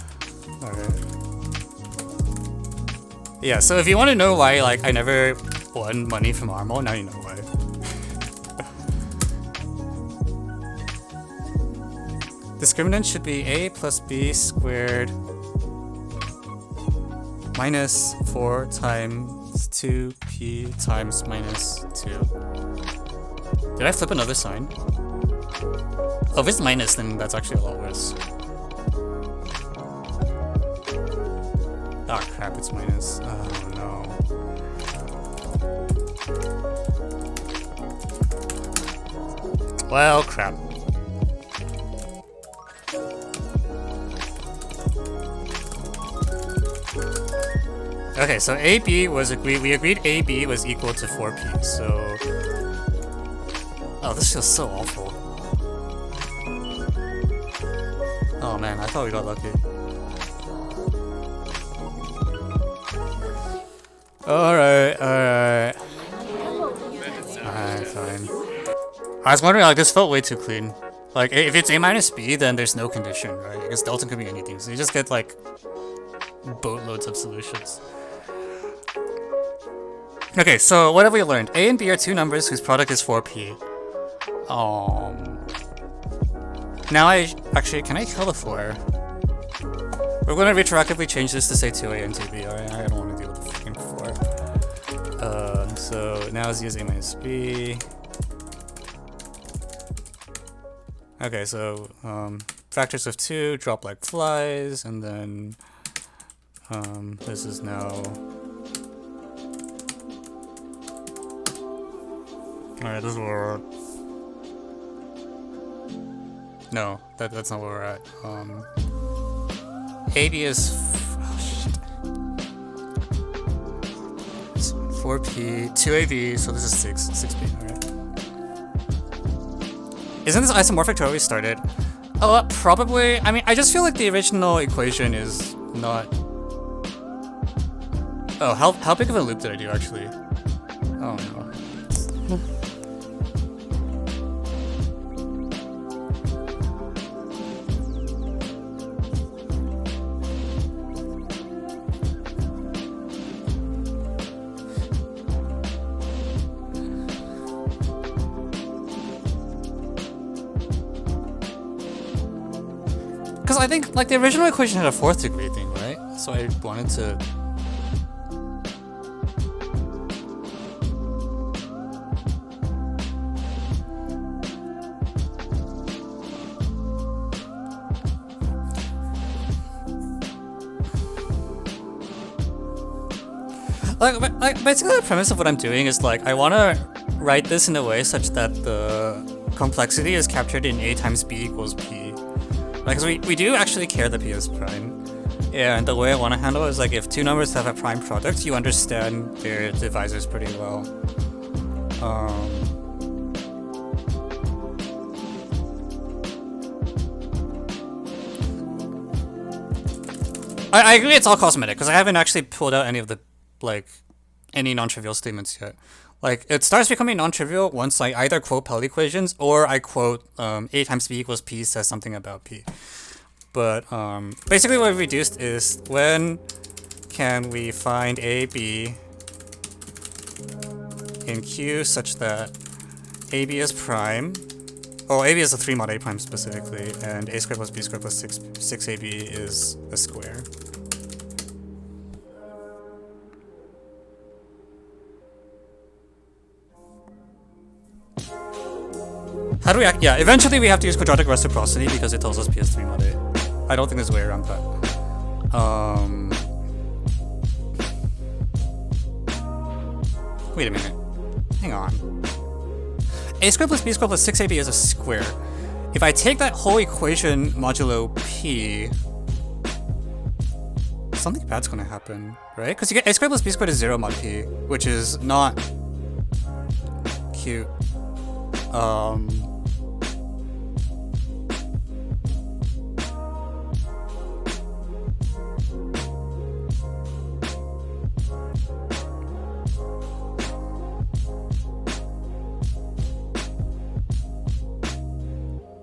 [SPEAKER 1] Yeah, so if you want to know why, like, I never won money from Armo, now you know why. Discriminant should be a plus b squared minus 4 times 2p times minus 2. Did I flip another sign? Oh, if it's minus, then that's actually a lot worse. Oh crap, it's minus. Oh no. Well, crap. Okay, so AB was we agreed AB was equal to 4P, so... Oh, this feels so awful. Oh man, I thought we got lucky. Alright. Alright, fine. I was wondering, like, this felt way too clean. Like, if it's A minus B, then there's no condition, right? Because delta could be anything, so you just get, like, boatloads of solutions. Okay, so what have we learned? A and B are two numbers whose product is 4P. Now actually, can I kill the 4? We're gonna retroactively change this to say 2A and 2B, alright? I don't want to deal with the fucking 4. So now let's use A minus B. Okay, so factors of 2 drop like flies, and then this is now... Alright, this is where we're at. No, that's not where we're at. AB is... oh shit. It's 4P, 2AB, so this is 6B, alright. Isn't this isomorphic to where we started? Oh, probably. I mean, I just feel like the original equation is not... Oh, how big of a loop did I do, actually? Oh no. Because I think, like, the original equation had a 4th degree thing, right? So I wanted to... Like, basically the premise of what I'm doing is, like, I want to write this in a way such that the complexity is captured in A times B equals P. Like, 'cause we do actually care that P is prime. Yeah, and the way I want to handle it is, like, if two numbers have a prime product, you understand their divisors pretty well. I agree it's all cosmetic, because I haven't actually pulled out any of the, like, any non-trivial statements yet. Like, it starts becoming non-trivial once I either quote Pell equations or I quote A times B equals P says something about P. But basically what we reduced is when can we find A, B in Q such that AB is prime. Oh, AB is a 3 mod A prime specifically, and A squared plus B squared plus 6AB is a square. How do we act? Yeah, eventually we have to use quadratic reciprocity because it tells us P is 3 mod A. I don't think there's a way around that. Wait a minute. Hang on. A squared plus B squared plus 6AB is a square. If I take that whole equation modulo P, something bad's gonna happen, right? Because you get A squared plus B squared is 0 mod P, which is not cute.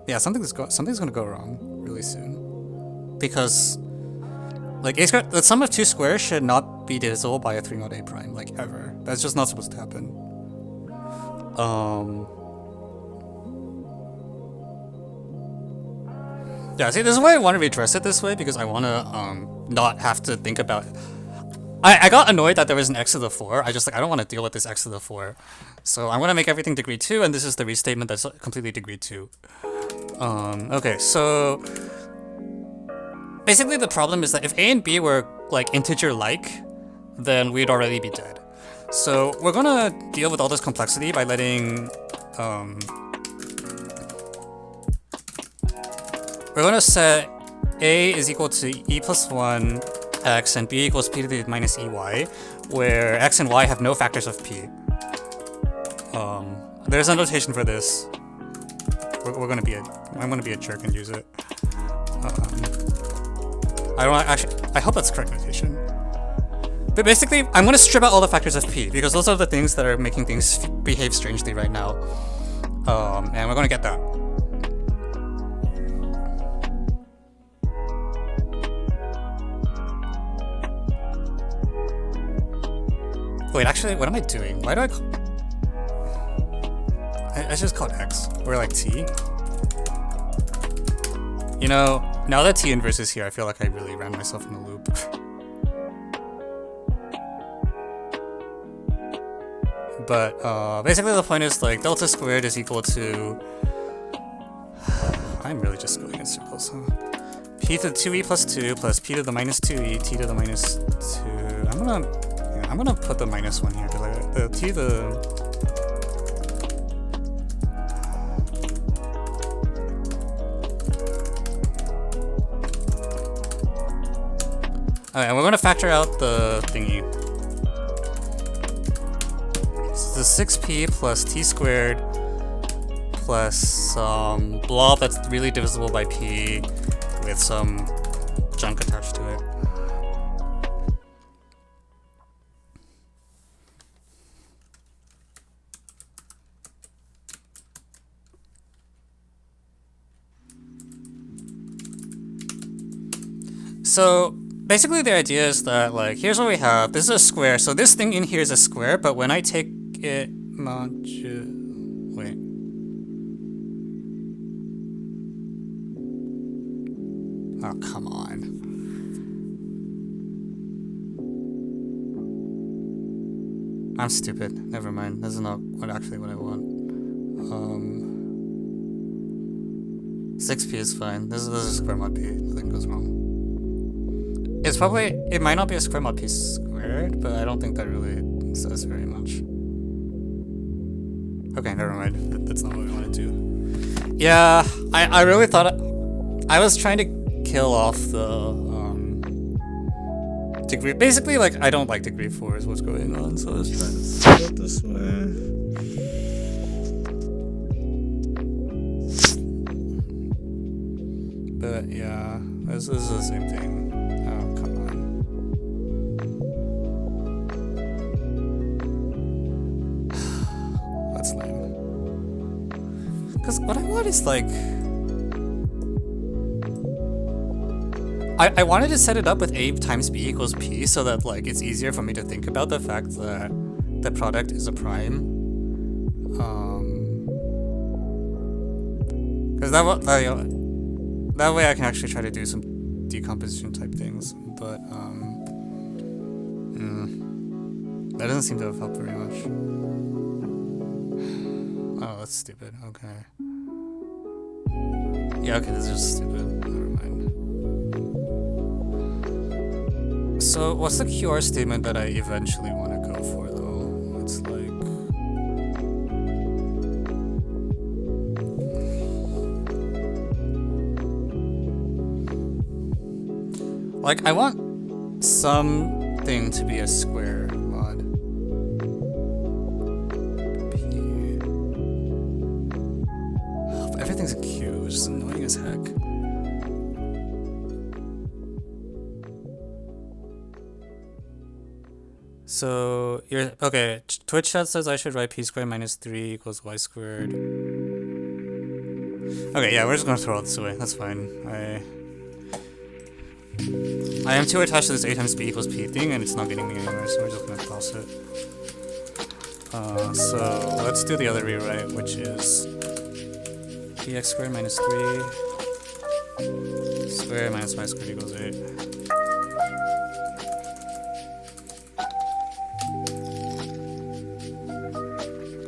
[SPEAKER 1] Yeah, something's gonna go wrong really soon, because like A squared, the sum of two squares should not be divisible by a 3 mod A prime, like ever. That's just not supposed to happen. Yeah, see, this is why I want to redress it this way, because I want to not have to think about. I got annoyed that there was an x to the 4. I just, like, I don't want to deal with this x to the 4. So I'm going to make everything degree 2, and this is the restatement that's completely degree 2. Okay, so basically the problem is that if A and B were, like, integer-like, then we'd already be dead. So we're going to deal with all this complexity by letting, we're going to set A is equal to E plus 1 x and b equals p to the minus ey, where x and y have no factors of p. There's a notation for this. I'm gonna be a jerk and use it. I hope that's correct notation. But basically, I'm gonna strip out all the factors of p, because those are the things that are making things behave strangely right now. And we're gonna get that. Wait, actually, what am I doing? Why do I just called x, or like t. You know, now that t inverse is here, I feel like I really ran myself in a loop. But basically the point is like delta squared is equal to, I'm really just going in circles, huh? P to the 2e plus 2 plus p to the minus 2e, t to the minus 2. I'm gonna put the minus 1 here because the t to the Alright, and we're gonna factor out the thingy. So the 6p plus t squared plus some blob that's really divisible by p with some junk attached to it. So basically the idea is that like here's what we have. This is a square, so this thing in here is a square, but when I take it wait. Oh, come on. I'm stupid. Never mind. This is not actually what I want. 6p is fine. This is a square mod p. Nothing goes wrong. It might not be a square mod p squared, but I don't think that really says very much. Okay, never mind. That's not what we want to do. Yeah, I really thought I was trying to kill off the degree. Basically, like I don't like degree 4 is what's going on, so I was trying to set it this way. But yeah, this is the same thing. Oh, come on. That's lame. Because what I want is like... I wanted to set it up with a times b equals p so that like it's easier for me to think about the fact that the product is a prime. Because that way I can actually try to do some decomposition type things, but that doesn't seem to have helped very much. Oh, that's stupid. Okay. Yeah, okay, this is just stupid. Never mind. So, what's the QR statement that I eventually want to go for, though? It's like I want something to be a square mod. P. Oh, everything's a Q, which is annoying as heck. So you're okay. Twitch chat says I should write p squared minus 3 equals y squared. Okay, yeah, we're just gonna throw all this away. That's fine. I am too attached to this a times b equals p thing, and it's not getting me anywhere, so we're just gonna toss it. So let's do the other rewrite, which is px squared minus 3 squared minus y squared equals 8.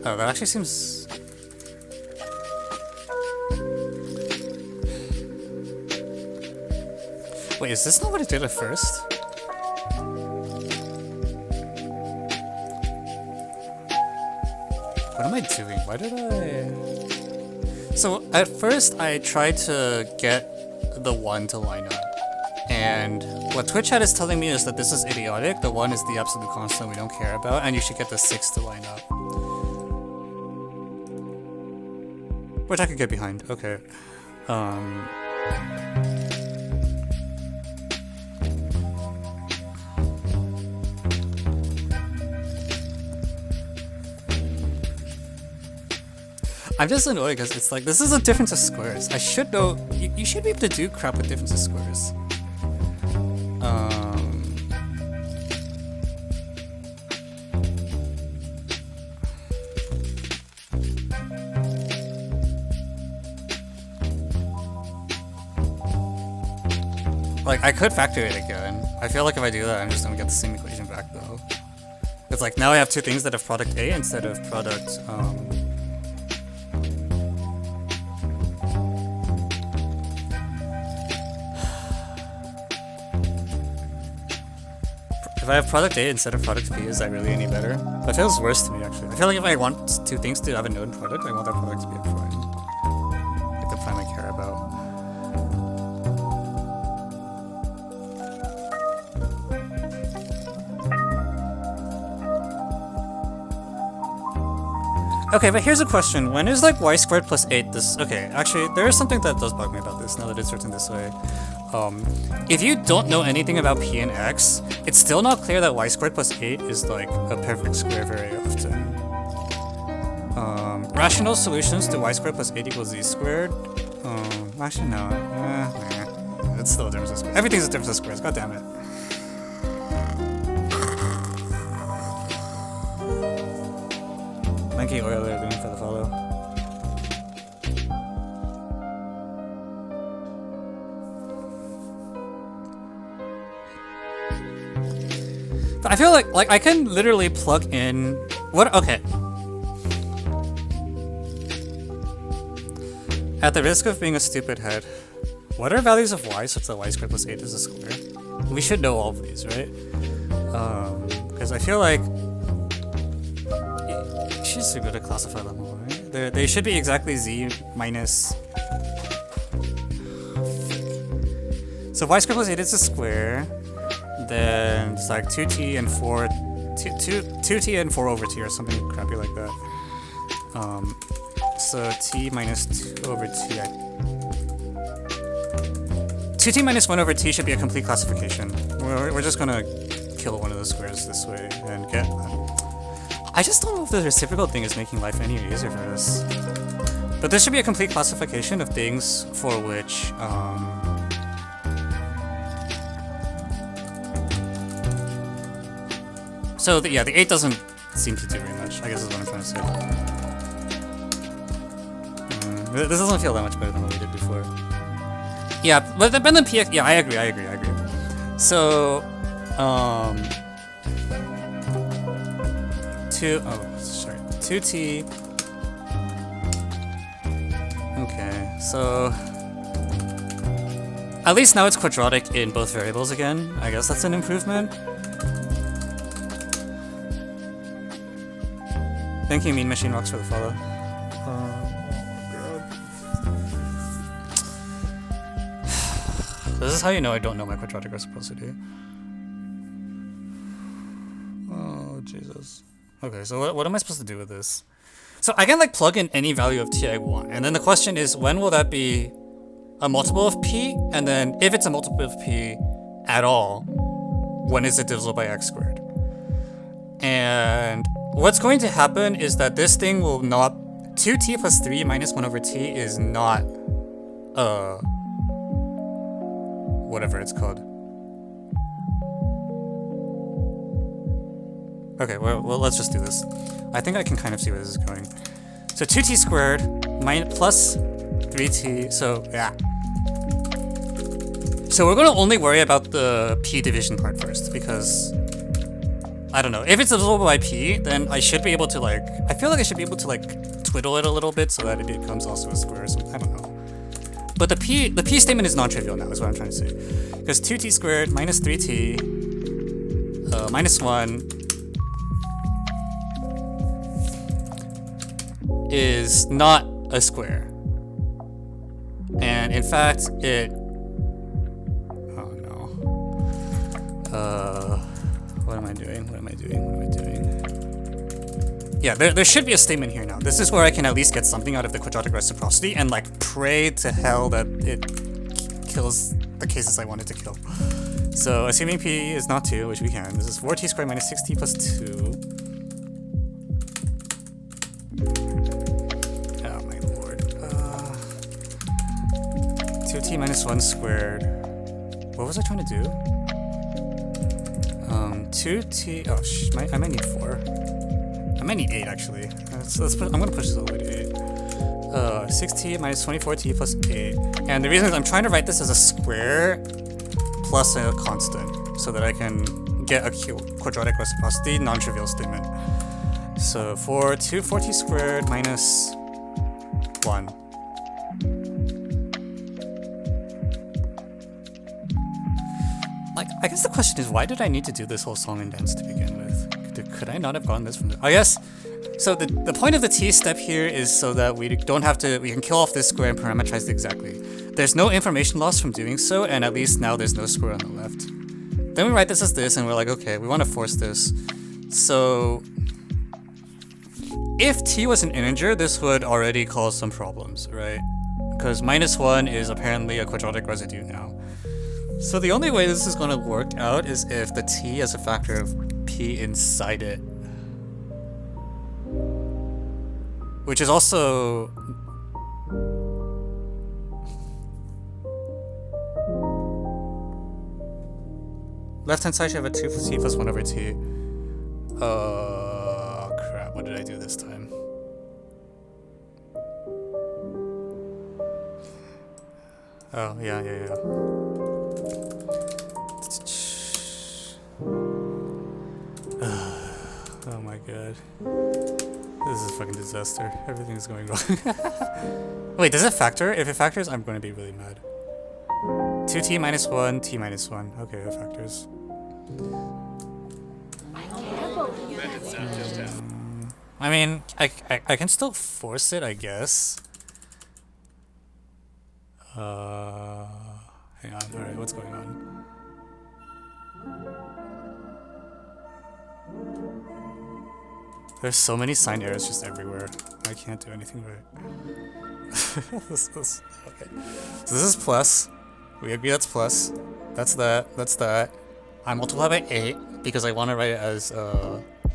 [SPEAKER 1] Oh, that actually seems... Wait, is this not what it did at first? What am I doing? Why did I... So, at first I tried to get the 1 to line up. And what Twitch chat is telling me is that this is idiotic. The 1 is the absolute constant we don't care about, and you should get the 6 to line up. Which I could get behind. Okay. I'm just annoyed because it's like, this is a difference of squares. I should know, you should be able to do crap with difference of squares. Like, I could factor it again. I feel like if I do that, I'm just gonna get the same equation back though. It's like, now I have two things that have product A instead of product, if I have product A instead of product B, is that really any better? That feels worse to me, actually. I feel like if I want two things to have a known product, I want that product to be a prime. Like the prime I care about. Okay, but here's a question. When is like y squared plus 8 this... Okay, actually, there is something that does bug me about this, now that it's written this way. If you don't know anything about p and x, it's still not clear that y squared plus 8 is like a perfect square very often. Rational solutions to y squared plus 8 equals z squared. Actually no. Nah. It's still a difference of squares. Everything's a difference of squares, god damn it. Thank you, Euler, doing for the follow. I feel like I can literally plug in what. Okay. At the risk of being a stupid head, what are values of y such that y squared plus 8 is a square? We should know all of these, right? Because I feel like you should be able to classify them all, right? They should be exactly z minus. So y squared plus 8 is a square. Then it's like 2t and 4, 2t and 4 over t or something crappy like that. So t minus 2 over t. 2t minus 1 over t should be a complete classification. We're just gonna kill one of the squares this way and get. I just don't know if the reciprocal thing is making life any easier for us. But this should be a complete classification of things for which. So yeah, the 8 doesn't seem to do very much, I guess is what I'm trying to say. This doesn't feel that much better than what we did before. Yeah, but then PX, yeah, I agree. So, 2t. Okay, so at least now it's quadratic in both variables again. I guess that's an improvement. Thank you, Mean Machine Rocks, for the follow. This is how you know I don't know my quadratic reciprocity. Oh, Jesus. Okay, so what am I supposed to do with this? So I can like plug in any value of t I want, and then the question is, when will that be a multiple of p? And then if it's a multiple of p at all, when is it divisible by x squared? And what's going to happen is that this thing will not... 2t plus 3 minus 1 over t is not... whatever it's called. Okay, well let's just do this. I think I can kind of see where this is going. So 2t squared plus 3t, so yeah. So we're going to only worry about the p division part first, because... I don't know. If it's divisible by p, then I should be able to like... I feel like I should be able to like twiddle it a little bit so that it becomes also a square or something. I don't know. But the p statement is non-trivial now, is what I'm trying to say. Because 2t squared minus 3t minus 1 is not a square. And in fact, it... Oh no. What am I doing? Yeah, there should be a statement here now. This is where I can at least get something out of the quadratic reciprocity and like pray to hell that it kills the cases I wanted to kill. So assuming p is not 2, which we can, this is 4t squared minus 6t plus 2. Oh my lord. 2t minus 1 squared. What was I trying to do? 2t. Oh, I might need 4. I might need 8 actually. I'm gonna push this all the way to 8. 6t minus 24t plus 8. And the reason is I'm trying to write this as a square plus a constant so that I can get a quadratic reciprocity non-trivial statement. So for 4t squared minus 1. Like, I guess the question is, why did I need to do this whole song and dance to begin with? Could I not have gotten this from the... I guess... So the point of the t step here is so that we don't have to... We can kill off this square and parameterize it exactly. There's no information loss from doing so, and at least now there's no square on the left. Then we write this as this, and we're like, okay, we want to force this. So... If t was an integer, this would already cause some problems, right? Because minus 1 is apparently a quadratic residue now. So the only way this is going to work out is if the t has a factor of p inside it. Which is also... Left hand side should have a 2 plus t plus 1 over t. Crap, what did I do this time? Oh, yeah. Oh my god. This is a fucking disaster. Everything is going wrong. Wait, does it factor? If it factors, I'm going to be really mad. 2t minus 1, t minus 1. Okay, it factors. I mean, I can still force it, I guess. Hang on, alright, what's going on? There's so many sign errors just everywhere. I can't do anything right. Okay. So this is plus. We agree that's plus. That's that. That's that. I multiply by 8 because I want to write it as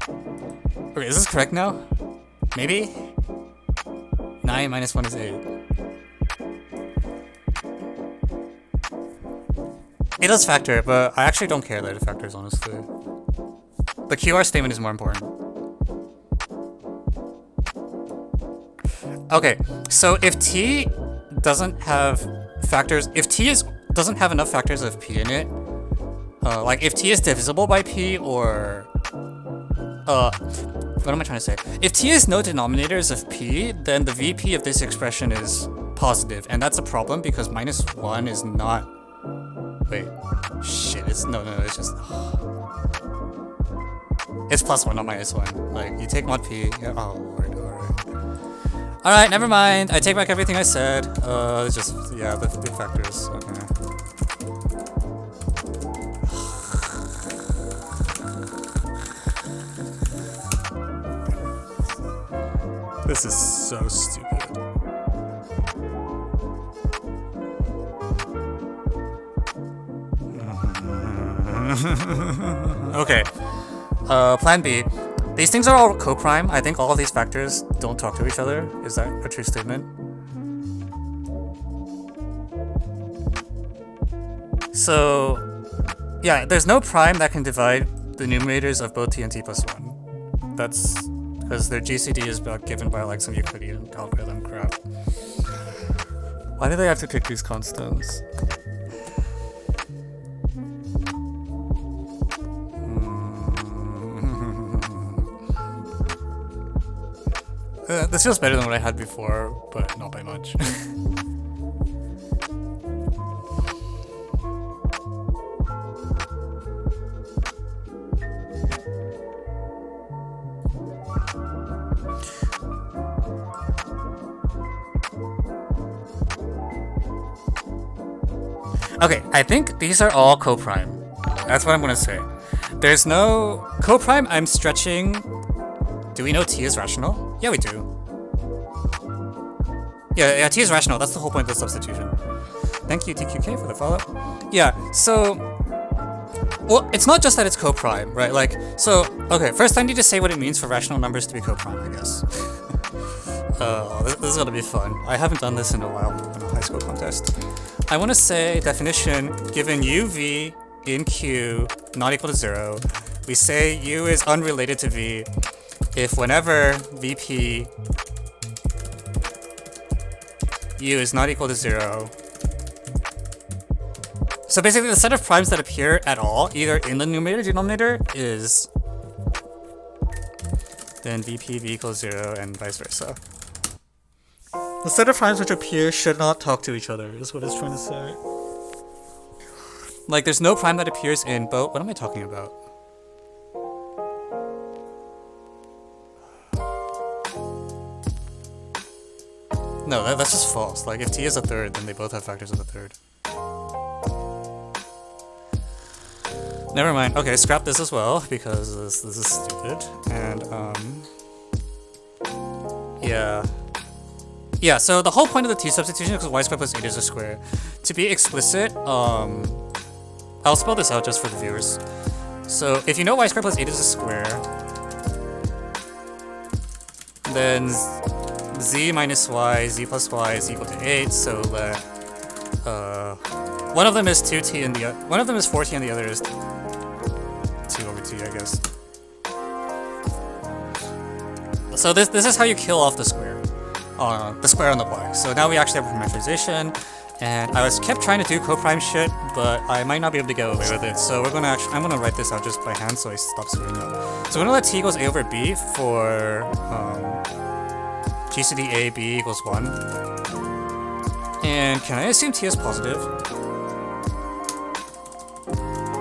[SPEAKER 1] Okay, is this correct now? Maybe? 9 minus 1 is 8. It does factor, but I actually don't care that it factors, honestly. The QR statement is more important. Okay, so if t doesn't have factors, if t doesn't have enough factors of p in it, like if t is divisible by p or, what am I trying to say? If t is no denominators of p, then the VP of this expression is positive, and that's a problem because minus 1 is not, wait, shit, it's, no, it's just, it's plus 1, not minus 1. Like, you take mod p, yeah, oh lord, alright. Alright, never mind. I take back everything I said. It's just, yeah, the factors. Okay. This is so stupid. Okay. Plan B. These things are all coprime. I think all of these factors don't talk to each other. Is that a true statement? So, yeah, there's no prime that can divide the numerators of both t and t plus 1. That's because their GCD is given by like some Euclidean algorithm crap. Why do they have to take these constants? This feels better than what I had before, but not by much. Okay, I think these are all coprime. That's what I'm gonna say. There's no coprime. I'm stretching. Do we know T is rational? Yeah, we do. Yeah, T is rational. That's the whole point of the substitution. Thank you, TQK, for the follow. Yeah, so... Well, it's not just that it's coprime, right? Like, so... Okay, first I need to say what it means for rational numbers to be coprime, I guess. This is gonna be fun. I haven't done this in a while in a high school contest. I want to say definition, given UV in Q not equal to 0, we say U is unrelated to V if whenever VP U is not equal to 0. So basically the set of primes that appear at all, either in the numerator or denominator, is then VP V equals 0 and vice versa. The set of primes which appear should not talk to each other, is what it's trying to say. Like, there's no prime that appears in both. What am I talking about? No, that's just false. Like, if T is a third, then they both have factors of the third. Never mind. Okay, scrap this as well, because this is stupid. And, yeah. Yeah, so the whole point of the T substitution is y squared plus 8 is a square. To be explicit, I'll spell this out just for the viewers. So if you know y squared plus 8 is a square, then z minus y, z plus y is equal to 8, so let one of them is 2t and one of them is 4t and the other is 2 over t, I guess. So this is how you kill off the square on the y. So now we actually have a parameterization, and I kept trying to do coprime shit, but I might not be able to get away with it. So I'm gonna write this out just by hand so I stop screwing up. So we're gonna let t equals a over b for GCD a b equals 1. And can I assume t is positive?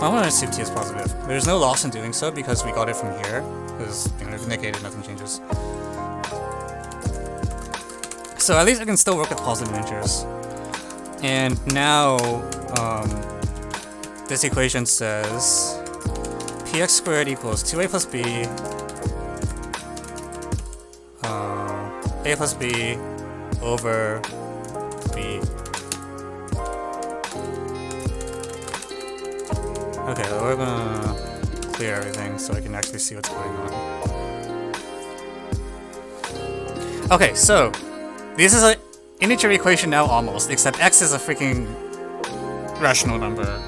[SPEAKER 1] I'm gonna assume t is positive. There's no loss in doing so because we got it from here. Because, you know, if negated, nothing changes. So at least I can still work with positive integers. And now, this equation says px squared equals 2a plus b, a plus b over b. Okay, well, we're gonna clear everything so I can actually see what's going on. Okay, so this is an integer equation now almost, except x is a freaking rational number.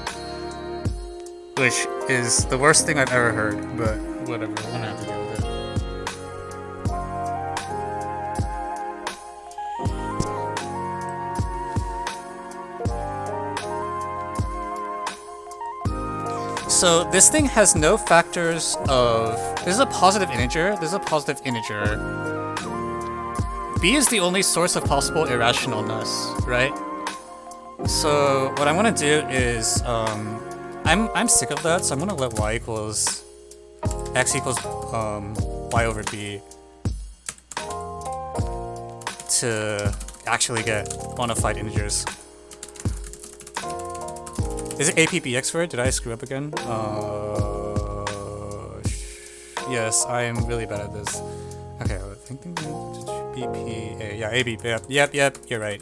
[SPEAKER 1] Which is the worst thing I've ever heard, but whatever, I'm gonna have to deal with it. So this thing has no factors of... This is a positive integer, this is a positive integer. B is the only source of possible irrationalness, right? So what I want to do is, I'm sick of that, so I'm gonna let y equals x equals y over b to actually get bona fide integers. Is it APBX for it? Did I screw up again? Yes, I am really bad at this. Okay, I think BPA, yeah, AB, yep, you're right.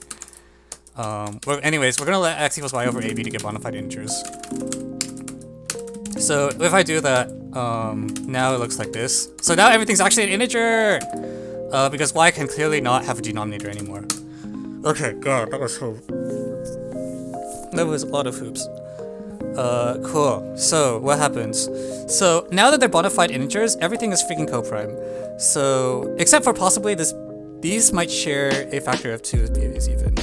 [SPEAKER 1] Anyways, we're gonna let x equals y over AB to get bona fide integers. So if I do that, now it looks like this. So now everything's actually an integer! Because y can clearly not have a denominator anymore. Okay, god, that was a lot of hoops. Cool. So, what happens? So, now that they're bona fide integers, everything is freaking coprime. So, except for possibly these might share a factor of 2 as b is even.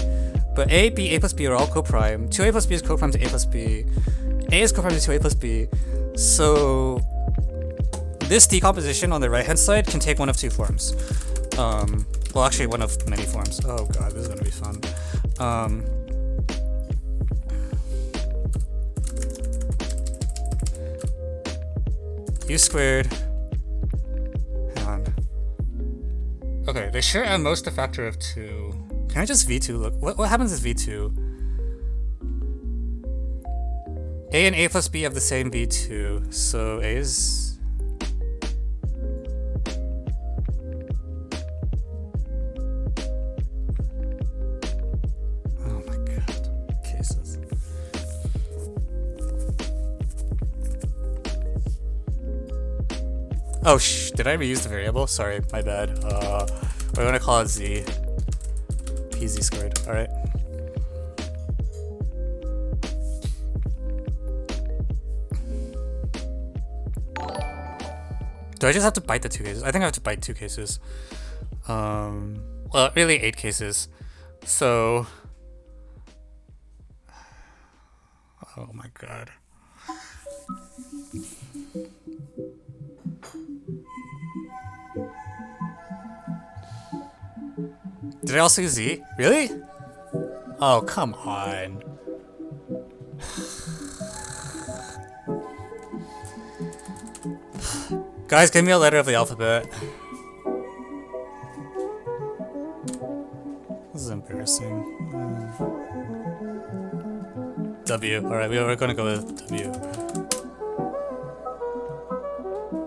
[SPEAKER 1] But a, b, a plus b are all coprime. 2a plus b is coprime to a plus b. A is coprime to 2a plus b. So, this decomposition on the right-hand side can take one of two forms. Well, actually, one of many forms. Oh god, this is gonna be fun. U squared. Hang on. Okay, they share at most a factor of 2. Can I just v2 look? What happens is v2? A and A plus B have the same V2, so A is... Oh my god. Cases. Oh did I reuse the variable? Sorry, my bad. We're gonna call it Z. PZ squared, alright. Do I just have to bite the 2 cases? I think I have to bite 2 cases. Well, really 8 cases. So... Oh my god. Did I also use Z? Really? Oh, come on. Guys, give me a letter of the alphabet. This is embarrassing. W. Alright, we're gonna go with W.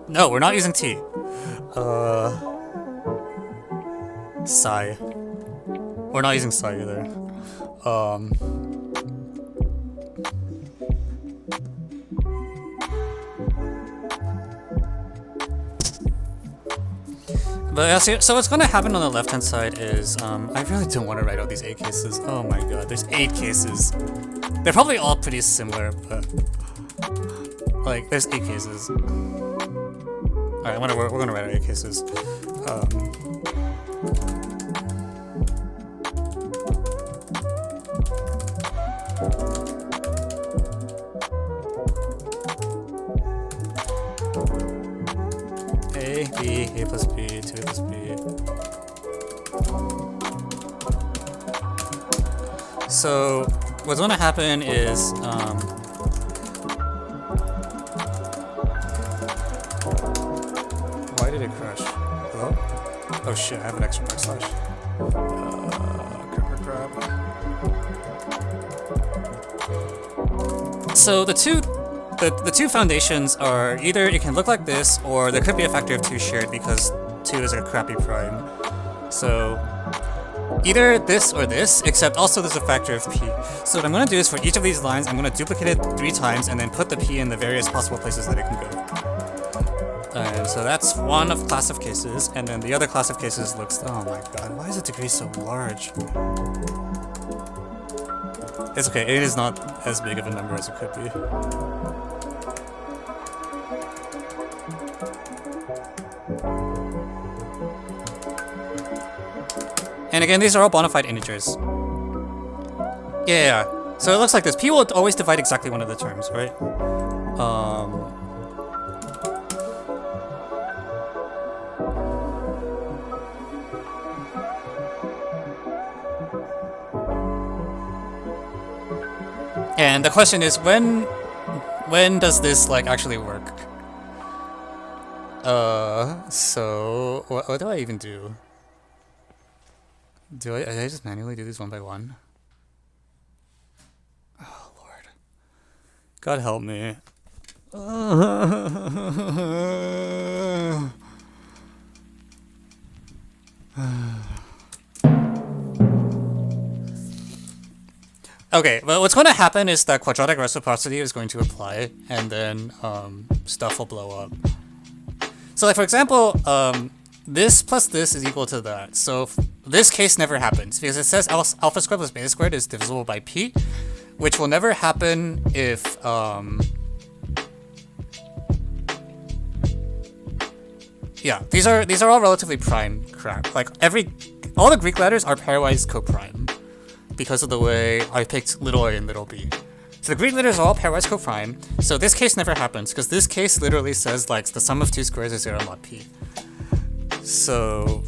[SPEAKER 1] No, we're not using T. Psi. We're not using psi either. But yeah, so what's gonna happen on the left hand side is, I really don't want to write out these 8 cases. Oh my god, there's 8 cases. They're probably all pretty similar, but like, there's 8 cases. Alright, we're gonna write out 8 cases. A, B, A plus B, 2A plus B. So what's gonna happen is why did it crash? Hello? Oh shit, I have an extra backslash. Crap. So the two foundations are either it can look like this, or there could be a factor of 2 shared because 2 is a crappy prime. So either this or this, except also there's a factor of p. So what I'm going to do is for each of these lines, I'm going to duplicate it 3 times and then put the p in the various possible places that it can go. So that's one of class of cases, and then the other class of cases looks... Oh my god, why is the degree so large? It's okay, 8 is not as big of a number as it could be. And again, these are all bona fide integers. Yeah. So it looks like this. P will always divide exactly one of the terms, right? And the question is, when does this like actually work? So what do I even do? Do I just manually do these one by one? Oh Lord, God help me. Okay, but what's going to happen is that quadratic reciprocity is going to apply, and then stuff will blow up. So like for example, this plus this is equal to that. So this case never happens because it says alpha squared plus beta squared is divisible by p, which will never happen if yeah, these are all relatively prime crap. Like all the Greek letters are pairwise coprime because of the way I picked little a and little b. So the Greek letters are all pairwise coprime. So this case never happens because this case literally says like the sum of 2 squares is 0 mod p. So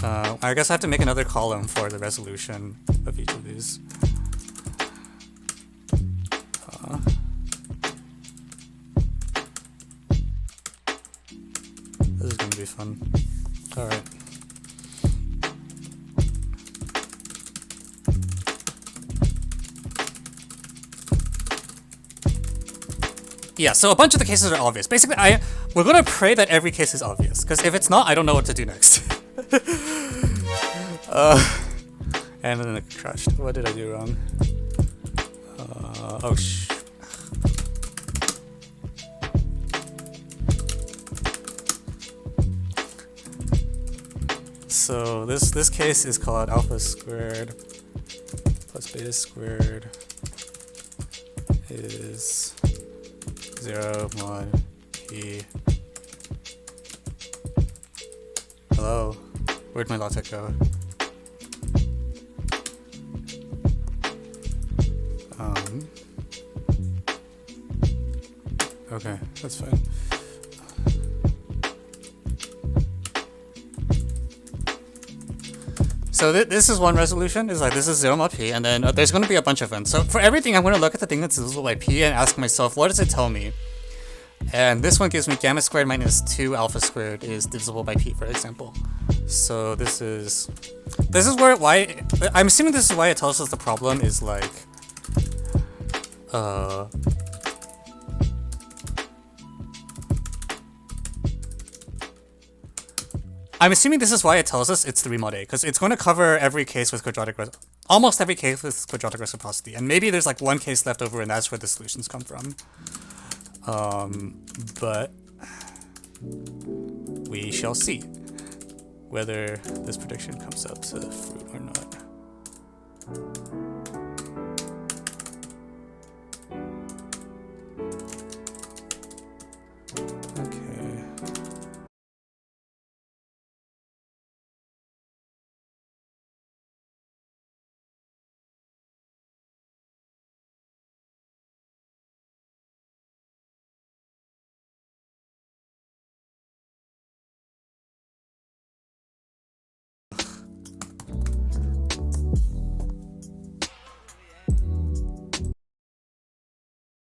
[SPEAKER 1] I guess I have to make another column for the resolution of each of these. This is going to be fun. Alright. Yeah, so a bunch of the cases are obvious. Basically, we're gonna pray that every case is obvious, because if it's not, I don't know what to do next. And then it crashed. What did I do wrong? Oh sh. So this case is called alpha squared plus beta squared is 0 mod p. Hello? Where'd my LaTeX go? Okay, that's fine. So this is one resolution, is like this is 0 mod p, and then there's going to be a bunch of them. So for everything, I'm going to look at the thing that's divisible by p and ask myself, what does it tell me? And this one gives me gamma squared minus 2 alpha squared is divisible by p, for example. So this is why I'm assuming this is why it tells us the problem is like I'm assuming this is why it tells us it's 3 mod A, because it's going to cover every case with almost every case with quadratic reciprocity, and maybe there's like one case left over, and that's where the solutions come from. But we shall see whether this prediction comes out to fruit or not.